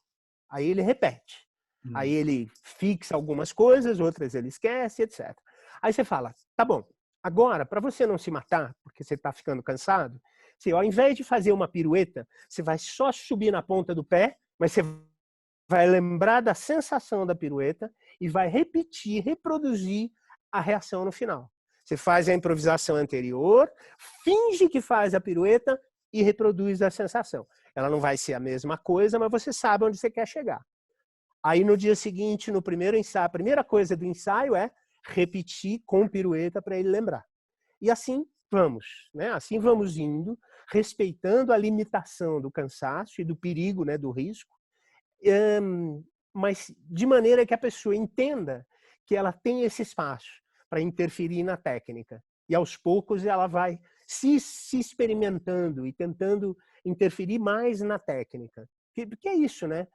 Aí ele repete. Aí ele fixa algumas coisas, outras ele esquece, etc. Aí você fala, tá bom, agora, para você não se matar, porque você está ficando cansado, você, ao invés de fazer uma pirueta, você vai só subir na ponta do pé, mas você vai lembrar da sensação da pirueta e vai repetir, reproduzir a reação no final. Você faz a improvisação anterior, finge que faz a pirueta e reproduz a sensação. Ela não vai ser a mesma coisa, mas você sabe onde você quer chegar. Aí no dia seguinte, no primeiro ensaio, a primeira coisa do ensaio é repetir com pirueta para ele lembrar. E assim vamos, né? Assim vamos indo, respeitando a limitação do cansaço e do perigo, né, do risco, mas de maneira que a pessoa entenda que ela tem esse espaço. para interferir na técnica. E aos poucos ela vai se experimentando e tentando interferir mais na técnica. Porque é isso, né?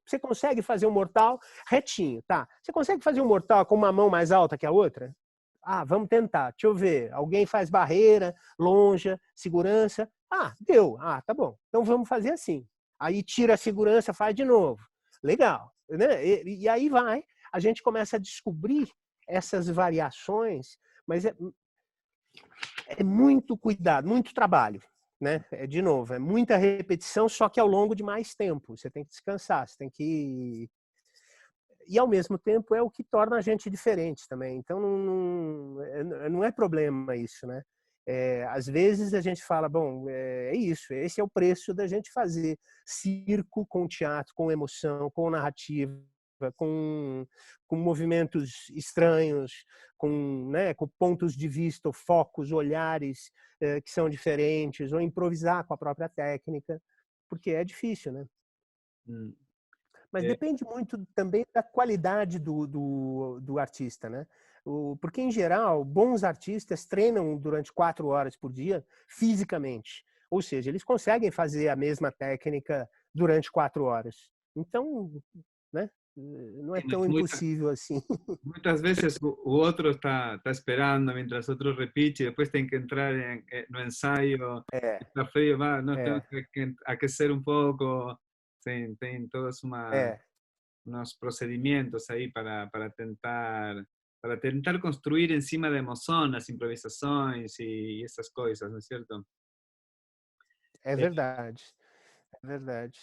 Você consegue fazer um mortal retinho, tá? Você consegue fazer um mortal com uma mão mais alta que a outra? Ah, vamos tentar. Deixa eu ver. Alguém faz barreira, lonja, segurança. Ah, deu. Ah, tá bom. Então vamos fazer assim. Aí tira a segurança, faz de novo. Legal, né? E aí vai. A gente começa a descobrir essas variações, mas é muito cuidado, muito trabalho, né? De novo, é muita repetição, só que ao longo de mais tempo. Você tem que descansar, você tem que... E, ao mesmo tempo, é o que torna a gente diferente também. Então, não é problema isso, né? Às vezes a gente fala, bom, é isso, esse é o preço da gente fazer circo com teatro, com emoção, com narrativa, com movimentos estranhos, com pontos de vista, ou focos, olhares que são diferentes, ou improvisar com a própria técnica, porque é difícil, né? Mas É, depende muito também da qualidade do artista, né? Porque, em geral, bons artistas treinam durante 4 horas por dia fisicamente. Ou seja, eles conseguem fazer a mesma técnica durante 4 horas. Então, né? Não é tão impossível assim. muchas veces u otro está esperando mientras otro repite y después tiene que entrar no ensayo, É, está frío, va, no, tengo é, que aquecer un poco, tem todos é. unos procedimientos ahí para tentar construir encima de emoción, las improvisaciones y esas cosas, ¿no es cierto? É Eh, verdade. É verdade.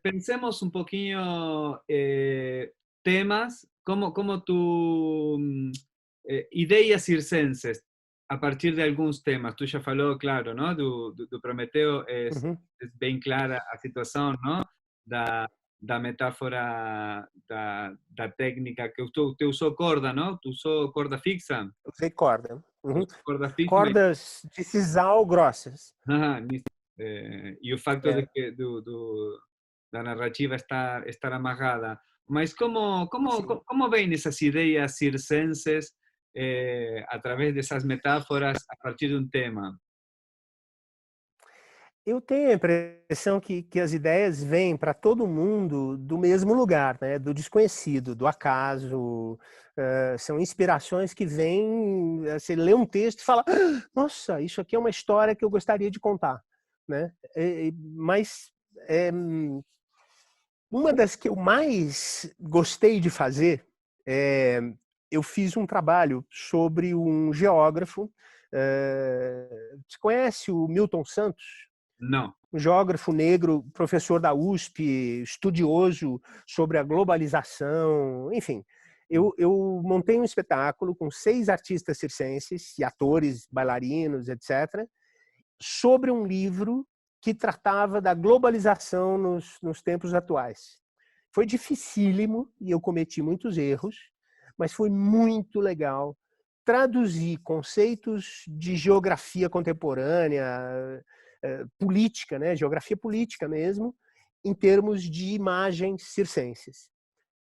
Pensemos un poquillo temas, como tu ideas circenses a partir de alguns temas. Tu já falou, claro, não? Do Prometeu é Uhum. bem clara a situação, não? Da metáfora da técnica que tu usou corda, não? Tu usou corda fixa? Usei corda. Uhum. Usou corda fixa, mas Cordas de sisal grossas. e o facto de É, que da narrativa estar amarrada. Mas sim. como vem essas ideias circenses através dessas metáforas a partir de um tema? Eu tenho a impressão que as ideias vêm para todo mundo do mesmo lugar, né? Do desconhecido, do acaso. São inspirações que vêm. Você lê um texto e fala: "Ah, nossa, isso aqui é uma história que eu gostaria de contar", né? Mas uma das que eu mais gostei de fazer, eu fiz um trabalho sobre um geógrafo. Você conhece o Milton Santos? Não. Um geógrafo negro, professor da USP, estudioso sobre a globalização, enfim. Eu montei um espetáculo com 6 artistas circenses, e atores, bailarinos, etc., sobre um livro que tratava da globalização nos tempos atuais. Foi dificílimo e eu cometi muitos erros, mas foi muito legal traduzir conceitos de geografia contemporânea, política, né, geografia política mesmo, em termos de imagens circenses.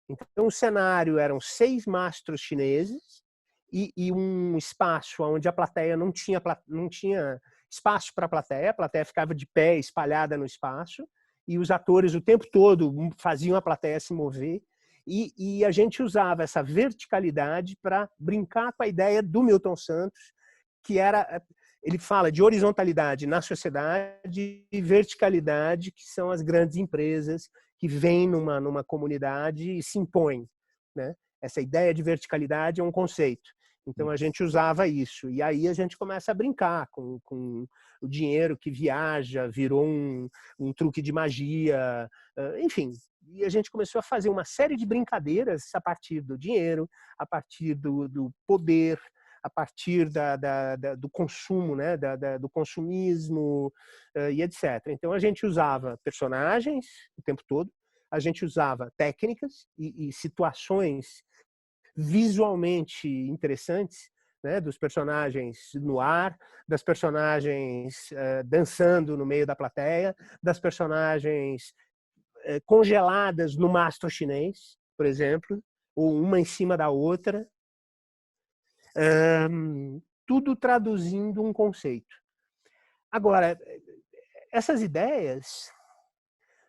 Então, o cenário eram 6 mastros chineses e um espaço onde a plateia não tinha espaço para a plateia ficava de pé, espalhada no espaço, e os atores o tempo todo faziam a plateia se mover, e a gente usava essa verticalidade para brincar com a ideia do Milton Santos, que era, ele fala de horizontalidade na sociedade e verticalidade, que são as grandes empresas que vêm numa comunidade e se impõem, né? Essa ideia de verticalidade é um conceito. Então a gente usava isso. E aí a gente começa a brincar com o dinheiro que viaja, virou um truque de magia, enfim. E a gente começou a fazer uma série de brincadeiras a partir do dinheiro, a partir do poder, a partir do consumo, né? Do consumismo e etc. Então a gente usava personagens o tempo todo, a gente usava técnicas e situações visualmente interessantes, né, dos personagens no ar, das personagens dançando no meio da plateia, das personagens congeladas no mastro chinês, por exemplo, ou uma em cima da outra, tudo traduzindo um conceito. Agora, essas ideias,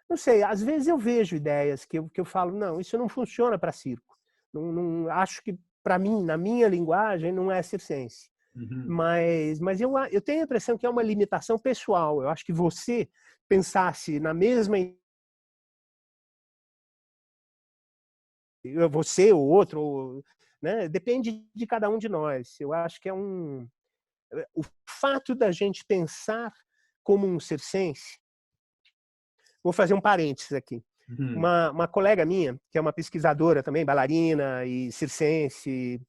não sei, às vezes eu vejo ideias que eu falo, não, isso não funciona para circo. Não, acho que, para mim, na minha linguagem, não é circense. Uhum. Mas eu tenho a impressão que é uma limitação pessoal. Eu acho que você pensasse na mesma, você ou outro, né? Depende de cada um de nós. Eu acho que o fato da gente pensar como um circense. Vou fazer um parênteses aqui. Uhum. Uma colega minha, que é uma pesquisadora também, bailarina e circense,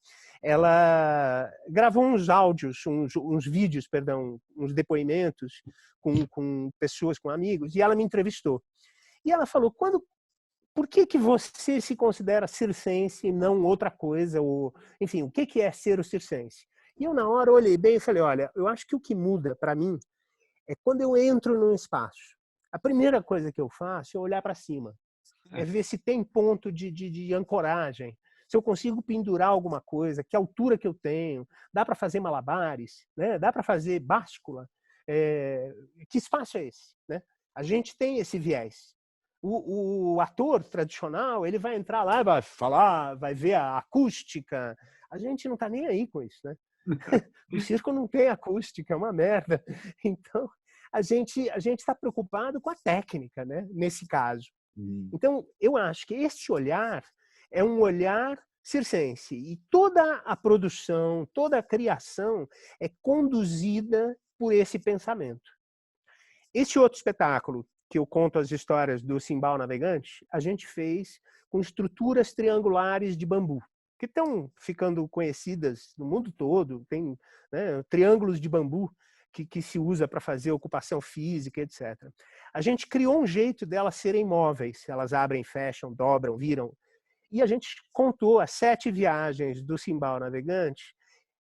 ela gravou uns áudios, uns vídeos, perdão, uns depoimentos com pessoas, com amigos, e ela me entrevistou. E ela falou, por que você se considera circense e não outra coisa? Ou, enfim, o que é ser o circense? E eu, na hora, olhei bem e falei, olha, eu acho que o que muda para mim é quando eu entro num espaço. A primeira coisa que eu faço é olhar para cima. É ver se tem ponto de ancoragem, se eu consigo pendurar alguma coisa, que altura que eu tenho, dá para fazer malabares, né? Dá para fazer báscula. Que espaço é esse? Né? A gente tem esse viés. O ator tradicional, ele vai entrar lá, vai falar, vai ver a acústica. A gente não está nem aí com isso, né? O circo não tem acústica, é uma merda. Então, a gente está preocupado com a técnica, né? Nesse caso. Então, eu acho que este olhar é um olhar circense. E toda a produção, toda a criação é conduzida por esse pensamento. Este outro espetáculo, que eu conto as histórias do Cimbal Navegante, a gente fez com estruturas triangulares de bambu, que estão ficando conhecidas no mundo todo. Tem, né, triângulos de bambu que se usa para fazer ocupação física, etc. A gente criou um jeito delas serem móveis. Elas abrem, fecham, dobram, viram. E a gente contou as 7 viagens do Cimbal Navegante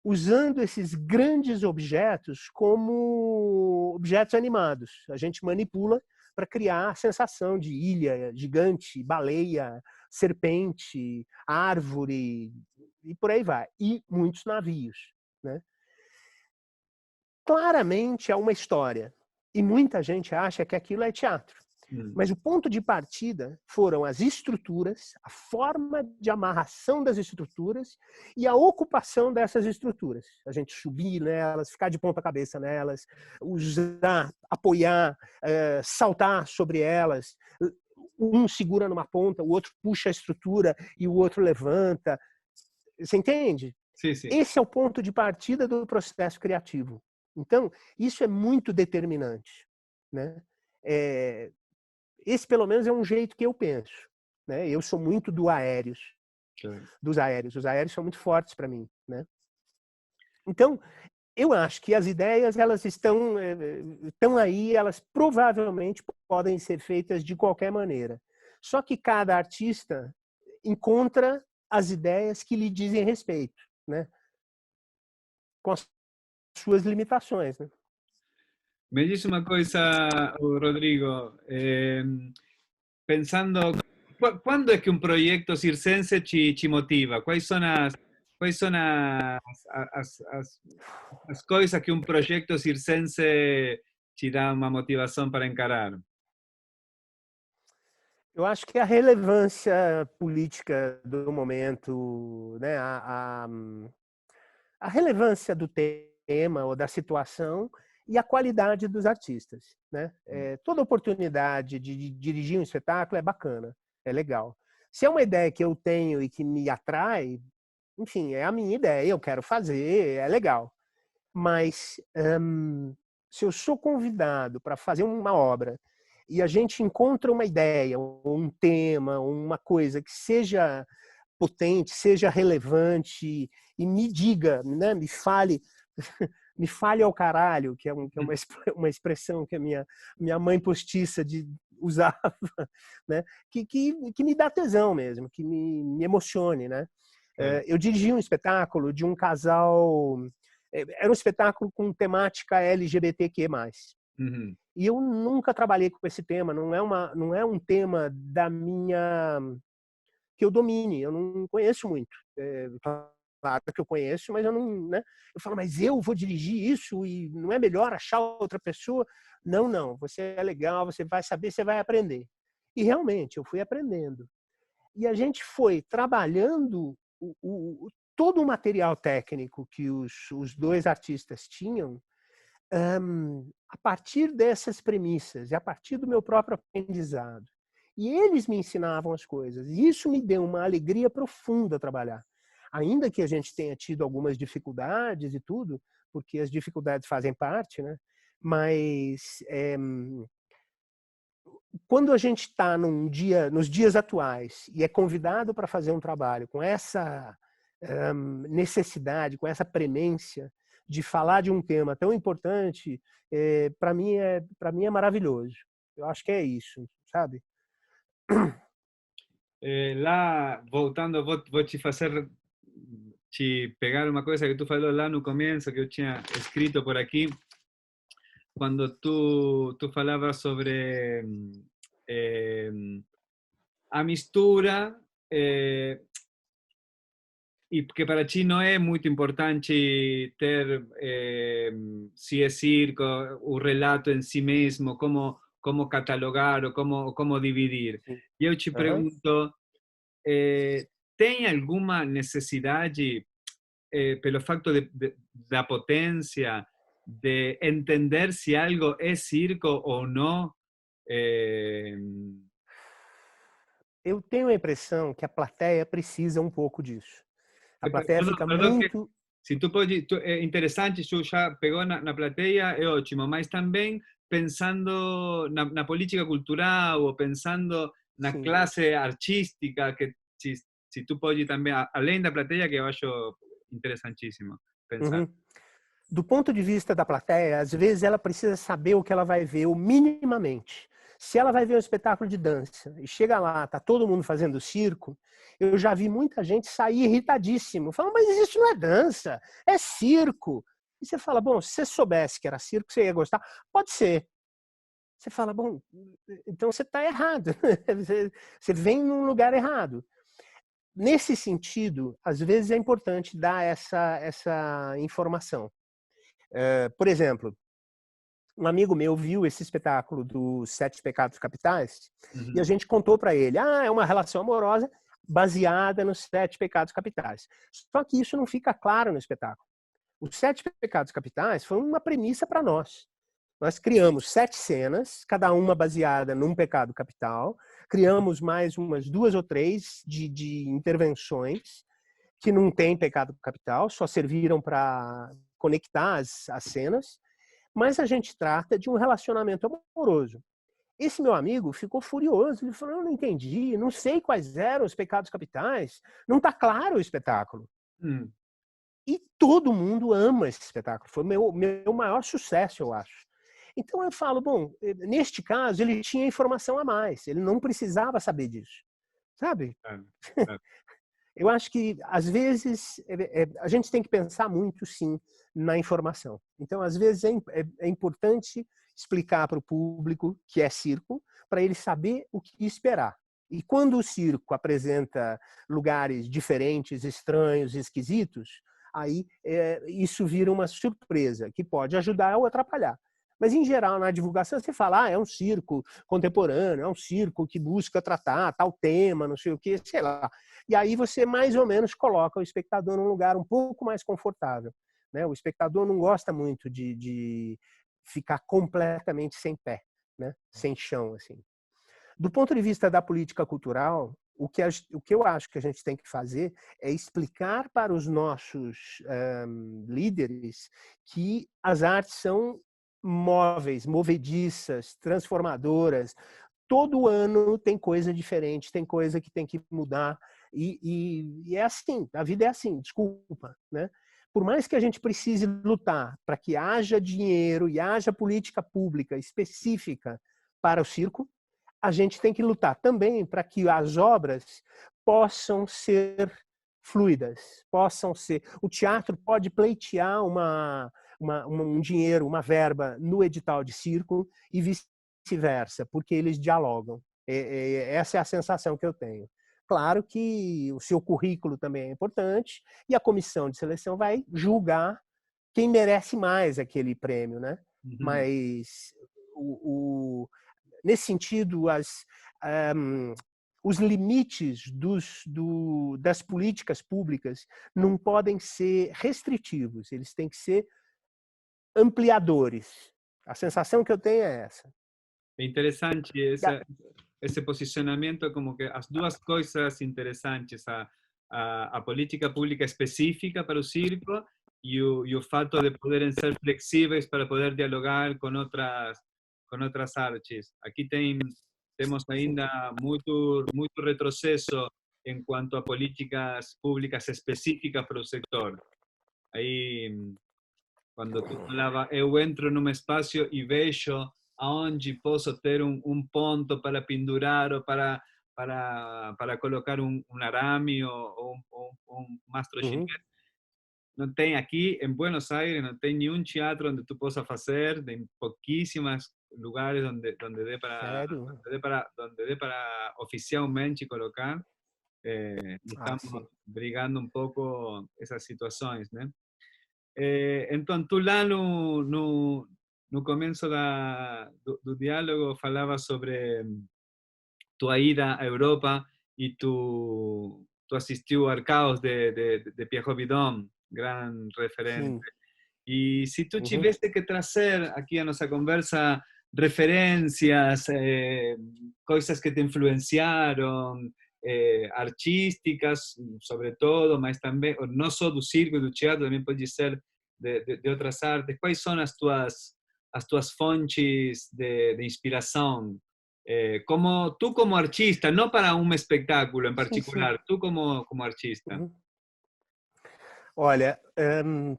usando esses grandes objetos como objetos animados. A gente manipula para criar a sensação de ilha gigante, baleia, serpente, árvore, e por aí vai. E muitos navios, né? Claramente é uma história. E muita gente acha que aquilo é teatro. Mas o ponto de partida foram as estruturas, a forma de amarração das estruturas e a ocupação dessas estruturas. A gente subir nelas, ficar de ponta cabeça nelas, usar, apoiar, saltar sobre elas. Um segura numa ponta, o outro puxa a estrutura e o outro levanta. Você entende? Sim, sim. Esse é o ponto de partida do processo criativo. Então, isso é muito determinante, né? Esse, pelo menos, é um jeito que eu penso, né? Eu sou muito dos aéreos. Os aéreos são muito fortes para mim, né? Então, eu acho que as ideias, elas estão aí, elas provavelmente podem ser feitas de qualquer maneira. Só que cada artista encontra as ideias que lhe dizem respeito, né? Com as suas limitações, né? Me dice una cosa, Rodrigo, pensando, ¿cuándo es que un proyecto circense ci motiva? Quali sono as coisas que un progetto circense ci dà una motivação para encarar? Eu acho que a relevância política do momento, né, a relevância do tema ou da situação e a qualidade dos artistas, né? Toda oportunidade de dirigir um espetáculo é bacana, é legal. Se é uma ideia que eu tenho e que me atrai, enfim, é a minha ideia, eu quero fazer, é legal. Mas se eu sou convidado para fazer uma obra e a gente encontra uma ideia, um tema, uma coisa que seja potente, seja relevante e me diga, né, me fale ao caralho, que é uma expressão que a minha mãe postiça usava, né, que me dá tesão mesmo, que me emocione, né? Eu dirigi um espetáculo de um casal, era um espetáculo com temática LGBTQ+. Uhum. E eu nunca trabalhei com esse tema, não é um tema que eu domine. Eu não conheço muito. Claro que eu conheço, mas eu não, né? Eu falo, mas eu vou dirigir isso e não é melhor achar outra pessoa? Não, não. Você é legal, você vai saber, você vai aprender. E realmente, eu fui aprendendo. E a gente foi trabalhando todo o material técnico que os dois artistas tinham a partir dessas premissas e a partir do meu próprio aprendizado. E eles me ensinavam as coisas. E isso me deu uma alegria profunda trabalhar. Ainda que a gente tenha tido algumas dificuldades e tudo, porque as dificuldades fazem parte, né? Mas quando a gente está nos dias atuais e é convidado para fazer um trabalho com essa necessidade, com essa premência de falar de um tema tão importante, para mim é maravilhoso. Eu acho que é isso, sabe? Lá, voltando, vou te pegar uma coisa que tu falou lá no começo, que eu tinha escrito por aqui, quando tu falava sobre a mistura, e que para ti não é muito importante ter, se é circo, o relato em si mesmo, como catalogar ou como dividir. Sim. E eu te pergunto, tem alguma necessidade, pelo facto da potência, de entender se algo é circo ou não? Eu tenho a impressão que a plateia precisa um pouco disso. A plateia Perdão, fica perdão que muito... se tu pode, é interessante, tu já pegou na plateia, é ótimo, mas também pensando na política cultural ou pensando na Sim. classe artística, que se tu pode também, além da plateia, que eu acho interessantíssimo pensar. Uhum. Do ponto de vista da plateia, às vezes ela precisa saber o que ela vai ver, ou minimamente. Se ela vai ver um espetáculo de dança e chega lá, tá todo mundo fazendo circo, eu já vi muita gente sair irritadíssimo, falando, mas isso não é dança, é circo. E você fala, bom, se você soubesse que era circo, você ia gostar? Pode ser. Você fala, bom, então você está errado. Você vem num lugar errado. Nesse sentido, às vezes é importante dar essa informação. Por exemplo, um amigo meu viu esse espetáculo dos Sete Pecados Capitais e a gente contou para ele, é uma relação amorosa baseada nos Sete Pecados Capitais. Só que isso não fica claro no espetáculo. Os Sete Pecados Capitais foi uma premissa para nós. Nós criamos 7 cenas, cada uma baseada num pecado capital, criamos mais umas 2 ou 3 de intervenções que não tem pecado capital, só serviram para conectar as cenas, mas a gente trata de um relacionamento amoroso. Esse meu amigo ficou furioso, ele falou, eu não entendi, não sei quais eram os pecados capitais, não está claro o espetáculo. E todo mundo ama esse espetáculo, foi o meu maior sucesso, eu acho. Então eu falo, bom, neste caso ele tinha informação a mais, ele não precisava saber disso, sabe? Eu acho que, às vezes, a gente tem que pensar muito, sim, na informação. Então, às vezes, é importante explicar para o público que é circo, para ele saber o que esperar. E quando o circo apresenta lugares diferentes, estranhos, esquisitos, aí isso vira uma surpresa, que pode ajudar ou atrapalhar. Mas, em geral, na divulgação, você fala, é um circo contemporâneo, é um circo que busca tratar tal tema, não sei o quê, sei lá. E aí você, mais ou menos, coloca o espectador num lugar um pouco mais confortável. Né? O espectador não gosta muito de ficar completamente sem pé, né? Sem chão. Assim. Do ponto de vista da política cultural, o que eu acho que a gente tem que fazer é explicar para os nossos líderes que as artes são móveis, movediças, transformadoras. Todo ano tem coisa diferente, tem coisa que tem que mudar. E é assim, a vida é assim, desculpa. Né? Por mais que a gente precise lutar para que haja dinheiro e haja política pública específica para o circo, a gente tem que lutar também para que as obras possam ser fluidas, possam ser... O teatro pode pleitear um dinheiro, uma verba no edital de circo e vice-versa, porque eles dialogam. Essa é a sensação que eu tenho. claro que o seu currículo também é importante e a comissão de seleção vai julgar quem merece mais aquele prêmio, né? Uhum. Mas nesse sentido, os limites das políticas públicas não podem ser restritivos, eles têm que ser ampliadores. A sensação que eu tenho é essa. É interessante esse posicionamento, como que as duas coisas interessantes, a política pública específica para o circo e o fato de poderem ser flexíveis para poder dialogar com outras artes. Aqui temos ainda muito retrocesso em quanto a políticas públicas específicas para o sector. Aí, quando tu falava, eu entro num espaço e vejo aonde posso ter um ponto para pendurar ou para colocar um arame ou um mastro chinês. Uhum. Não tem aqui em Buenos Aires, não tem nenhum teatro onde tu possa fazer, tem pouquíssimos lugares onde dê para Sério? onde dê para oficialmente colocar. Ah, Estamos sim. brigando um pouco essas situações, né? Então, tu lá no começo do diálogo falava sobre tua ida à Europa e tu assistiu ao Caos de Pierrot Vidal, grande referente. Sim. E se tu Uhum. tivesse que trazer aqui a nossa conversa referências, coisas que te influenciaram, artísticas, sobretudo, mas também, não só do circo e do teatro, também pode ser de outras artes. Quais são as tuas fontes de inspiração? Como artista, não para um espetáculo em Sim, sim. particular, tu como artista. Uhum. Olha,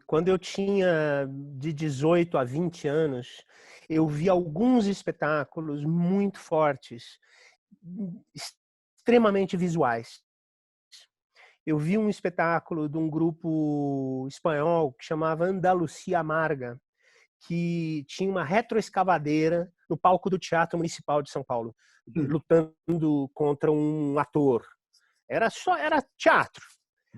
quando eu tinha de 18 a 20 anos, eu vi alguns espetáculos muito fortes, extremamente visuais. Eu vi um espetáculo de um grupo espanhol que chamava Andalucia Amarga, que tinha uma retroescavadeira no palco do Teatro Municipal de São Paulo, lutando contra um ator. Era teatro,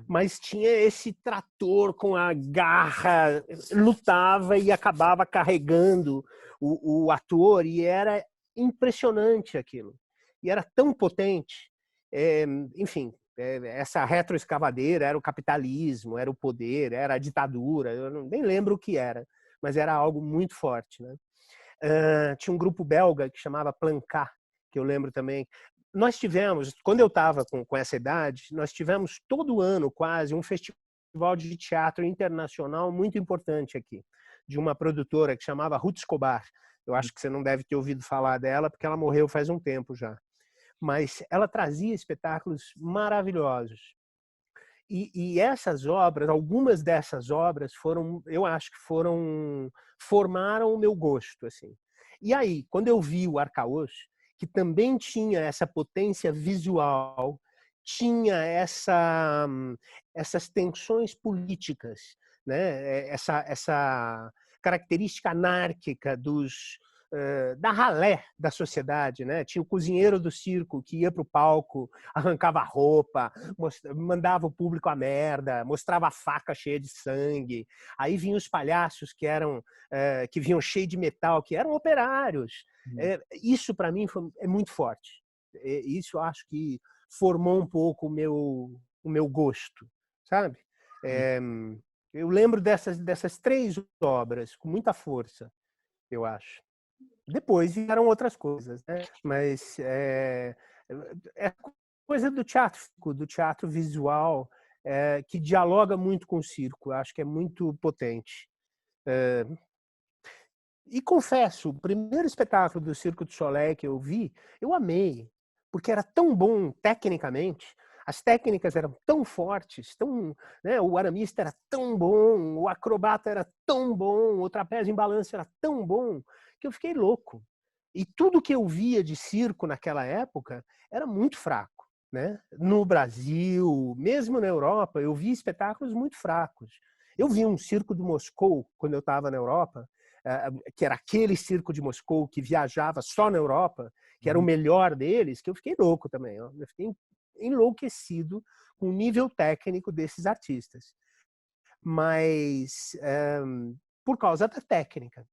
mas tinha esse trator com a garra, lutava e acabava carregando o ator, e era impressionante aquilo. E era tão potente. Enfim, essa retroescavadeira era o capitalismo, era o poder, era a ditadura, eu nem lembro o que era, mas era algo muito forte, né? Tinha um grupo belga que chamava Plancar, que eu lembro também. Nós tivemos, quando eu estava com essa idade, nós tivemos todo ano quase um festival de teatro internacional muito importante aqui, de uma produtora que chamava Ruth Escobar. Eu acho que você não deve ter ouvido falar dela, porque ela morreu faz um tempo já. Mas ela trazia espetáculos maravilhosos. E essas obras, algumas dessas obras foram, eu acho que formaram o meu gosto, assim. E aí, quando eu vi o Arcaos, que também tinha essa potência visual, tinha essas tensões políticas, né? Essa característica anárquica da ralé da sociedade, né? Tinha o cozinheiro do circo que ia para o palco, arrancava a roupa, mandava o público a merda, mostrava a faca cheia de sangue. Aí vinham os palhaços que vinham cheio de metal, que eram operários. Isso para mim é muito forte. Isso eu acho que formou um pouco o meu gosto, sabe? Eu lembro dessas três obras com muita força, eu acho. Depois vieram outras coisas, né? Mas é coisa do teatro visual, que dialoga muito com o circo. Acho que é muito potente. E confesso, o primeiro espetáculo do Circo du Soleil que eu vi, eu amei, porque era tão bom tecnicamente, as técnicas eram tão fortes, né, o aramista era tão bom, o acrobata era tão bom, o trapézio em balanço era tão bom, que eu fiquei louco. E tudo que eu via de circo naquela época era muito fraco, né? No Brasil, mesmo na Europa, eu vi espetáculos muito fracos. Eu vi um circo de Moscou quando eu estava na Europa, que era aquele circo de Moscou que viajava só na Europa, que era o melhor deles, que eu fiquei louco também. Eu fiquei enlouquecido com o nível técnico desses artistas. Mas por causa da técnica.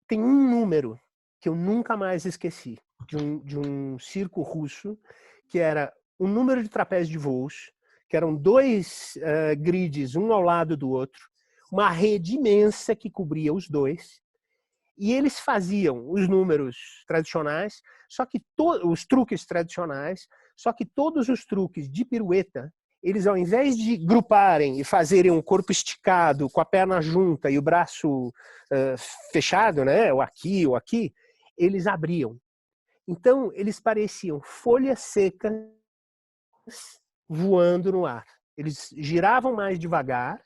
Tem um número que eu nunca mais esqueci, de um circo russo, que era o número de trapézios de voos, que eram 2 grids, um ao lado do outro, uma rede imensa que cobria os dois, e eles faziam os números tradicionais, só que os truques tradicionais, só que todos os truques de pirueta, eles ao invés de gruparem e fazerem um corpo esticado, com a perna junta e o braço fechado, né, ou aqui, eles abriam. Então, eles pareciam folhas secas voando no ar. Eles giravam mais devagar,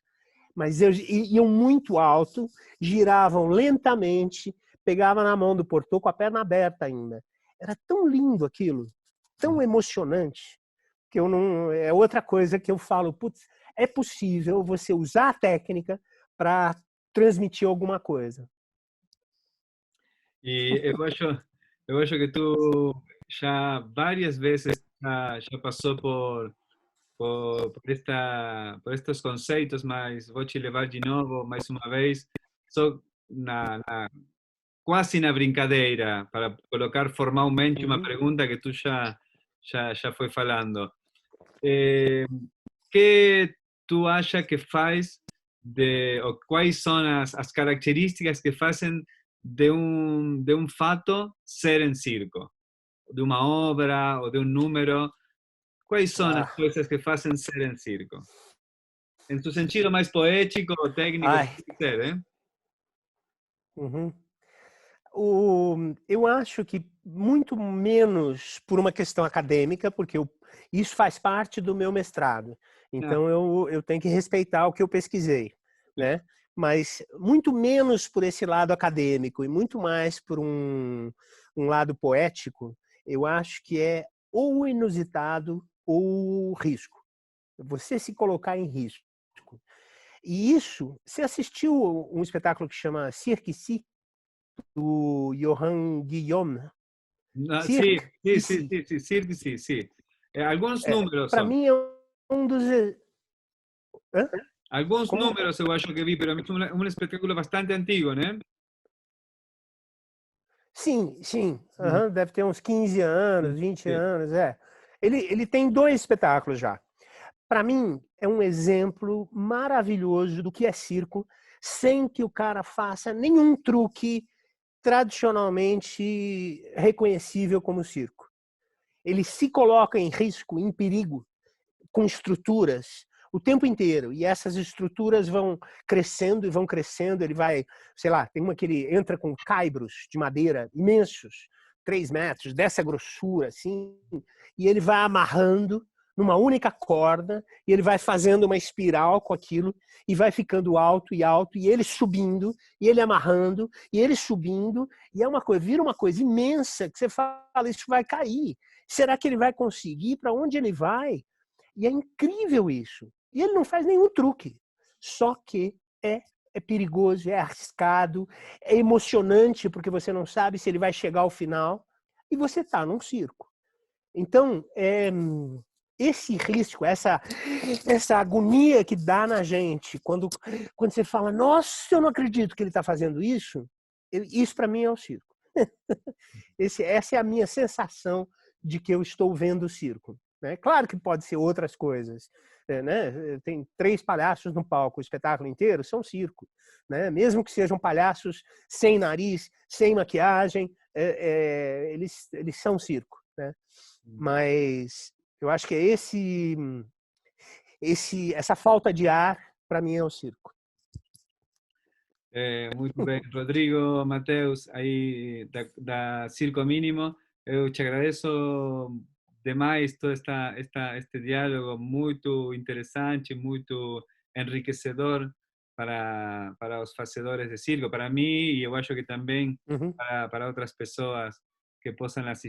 mas iam muito alto, giravam lentamente, pegavam na mão do portor com a perna aberta ainda. Era tão lindo aquilo, tão emocionante, que eu não, é outra coisa que eu falo, putz, é possível você usar a técnica para transmitir alguma coisa. E eu acho que tu já várias vezes já passou por estes conceitos, mas vou te levar de novo, mais uma vez, só quase na brincadeira, para colocar formalmente uma pergunta que tu já foi falando. Que tu acha que faz ou quais são as características que fazem de um fato ser em circo? De uma obra ou de um número? Quais são as coisas que fazem ser em circo? Em seu sentido mais poético ou técnico, pode ser, hein? Uhum. Eu acho que muito menos por uma questão acadêmica, porque isso faz parte do meu mestrado. Então eu tenho que respeitar o que eu pesquisei, né? Mas muito menos por esse lado acadêmico e muito mais por um lado poético, eu acho que é ou inusitado ou risco. Você se colocar em risco. E isso, você assistiu um espetáculo que chama Cirque Si, do Johan Guillaume? Sim, Cirque sim, e sim, Si. sim, sim, Cirque, sim, sim. Alguns números Para só. mim é um dos... Hã? Alguns Como? números eu acho que vi, pero é um espetáculo bastante antigo, né? Sim, sim. Uhum. Uhum. Deve ter uns 15 anos, 20 Sim. anos, é. Ele tem 2 espetáculos já. Para mim, é um exemplo maravilhoso do que é circo, sem que o cara faça nenhum truque tradicionalmente reconhecível como circo. Ele se coloca em risco, em perigo, com estruturas o tempo inteiro. E essas estruturas vão crescendo e vão crescendo. Ele vai, sei lá, tem uma que ele entra com caibros de madeira imensos, 3 metros, dessa grossura, assim, e ele vai amarrando numa única corda, e ele vai fazendo uma espiral com aquilo, e vai ficando alto, e ele subindo, e ele amarrando, e ele subindo, e é uma coisa, vira uma coisa imensa, que você fala, isso vai cair. Será que ele vai conseguir? Para onde ele vai? E é incrível isso. E ele não faz nenhum truque. Só que é perigoso, é arriscado, é emocionante, porque você não sabe se ele vai chegar ao final. E você está num circo. Então, esse risco, essa agonia que dá na gente, quando você fala, nossa, eu não acredito que ele está fazendo isso, isso para mim é o circo. Essa é a minha sensação de que eu estou vendo o circo. Né? Claro que pode ser outras coisas. Né? Tem 3 palhaços no palco, o espetáculo inteiro são circo. Né? Mesmo que sejam palhaços sem nariz, sem maquiagem, eles são circo. Né? Mas eu acho que é essa falta de ar, para mim, é o circo. Muito bem, Rodrigo, Mateus, aí da Circo Mínimo, eu te agradeço demais todo este diálogo muito interessante, muito enriquecedor para os fazedores de circo, para mim e eu acho que também Uhum. para outras pessoas que possam assistir.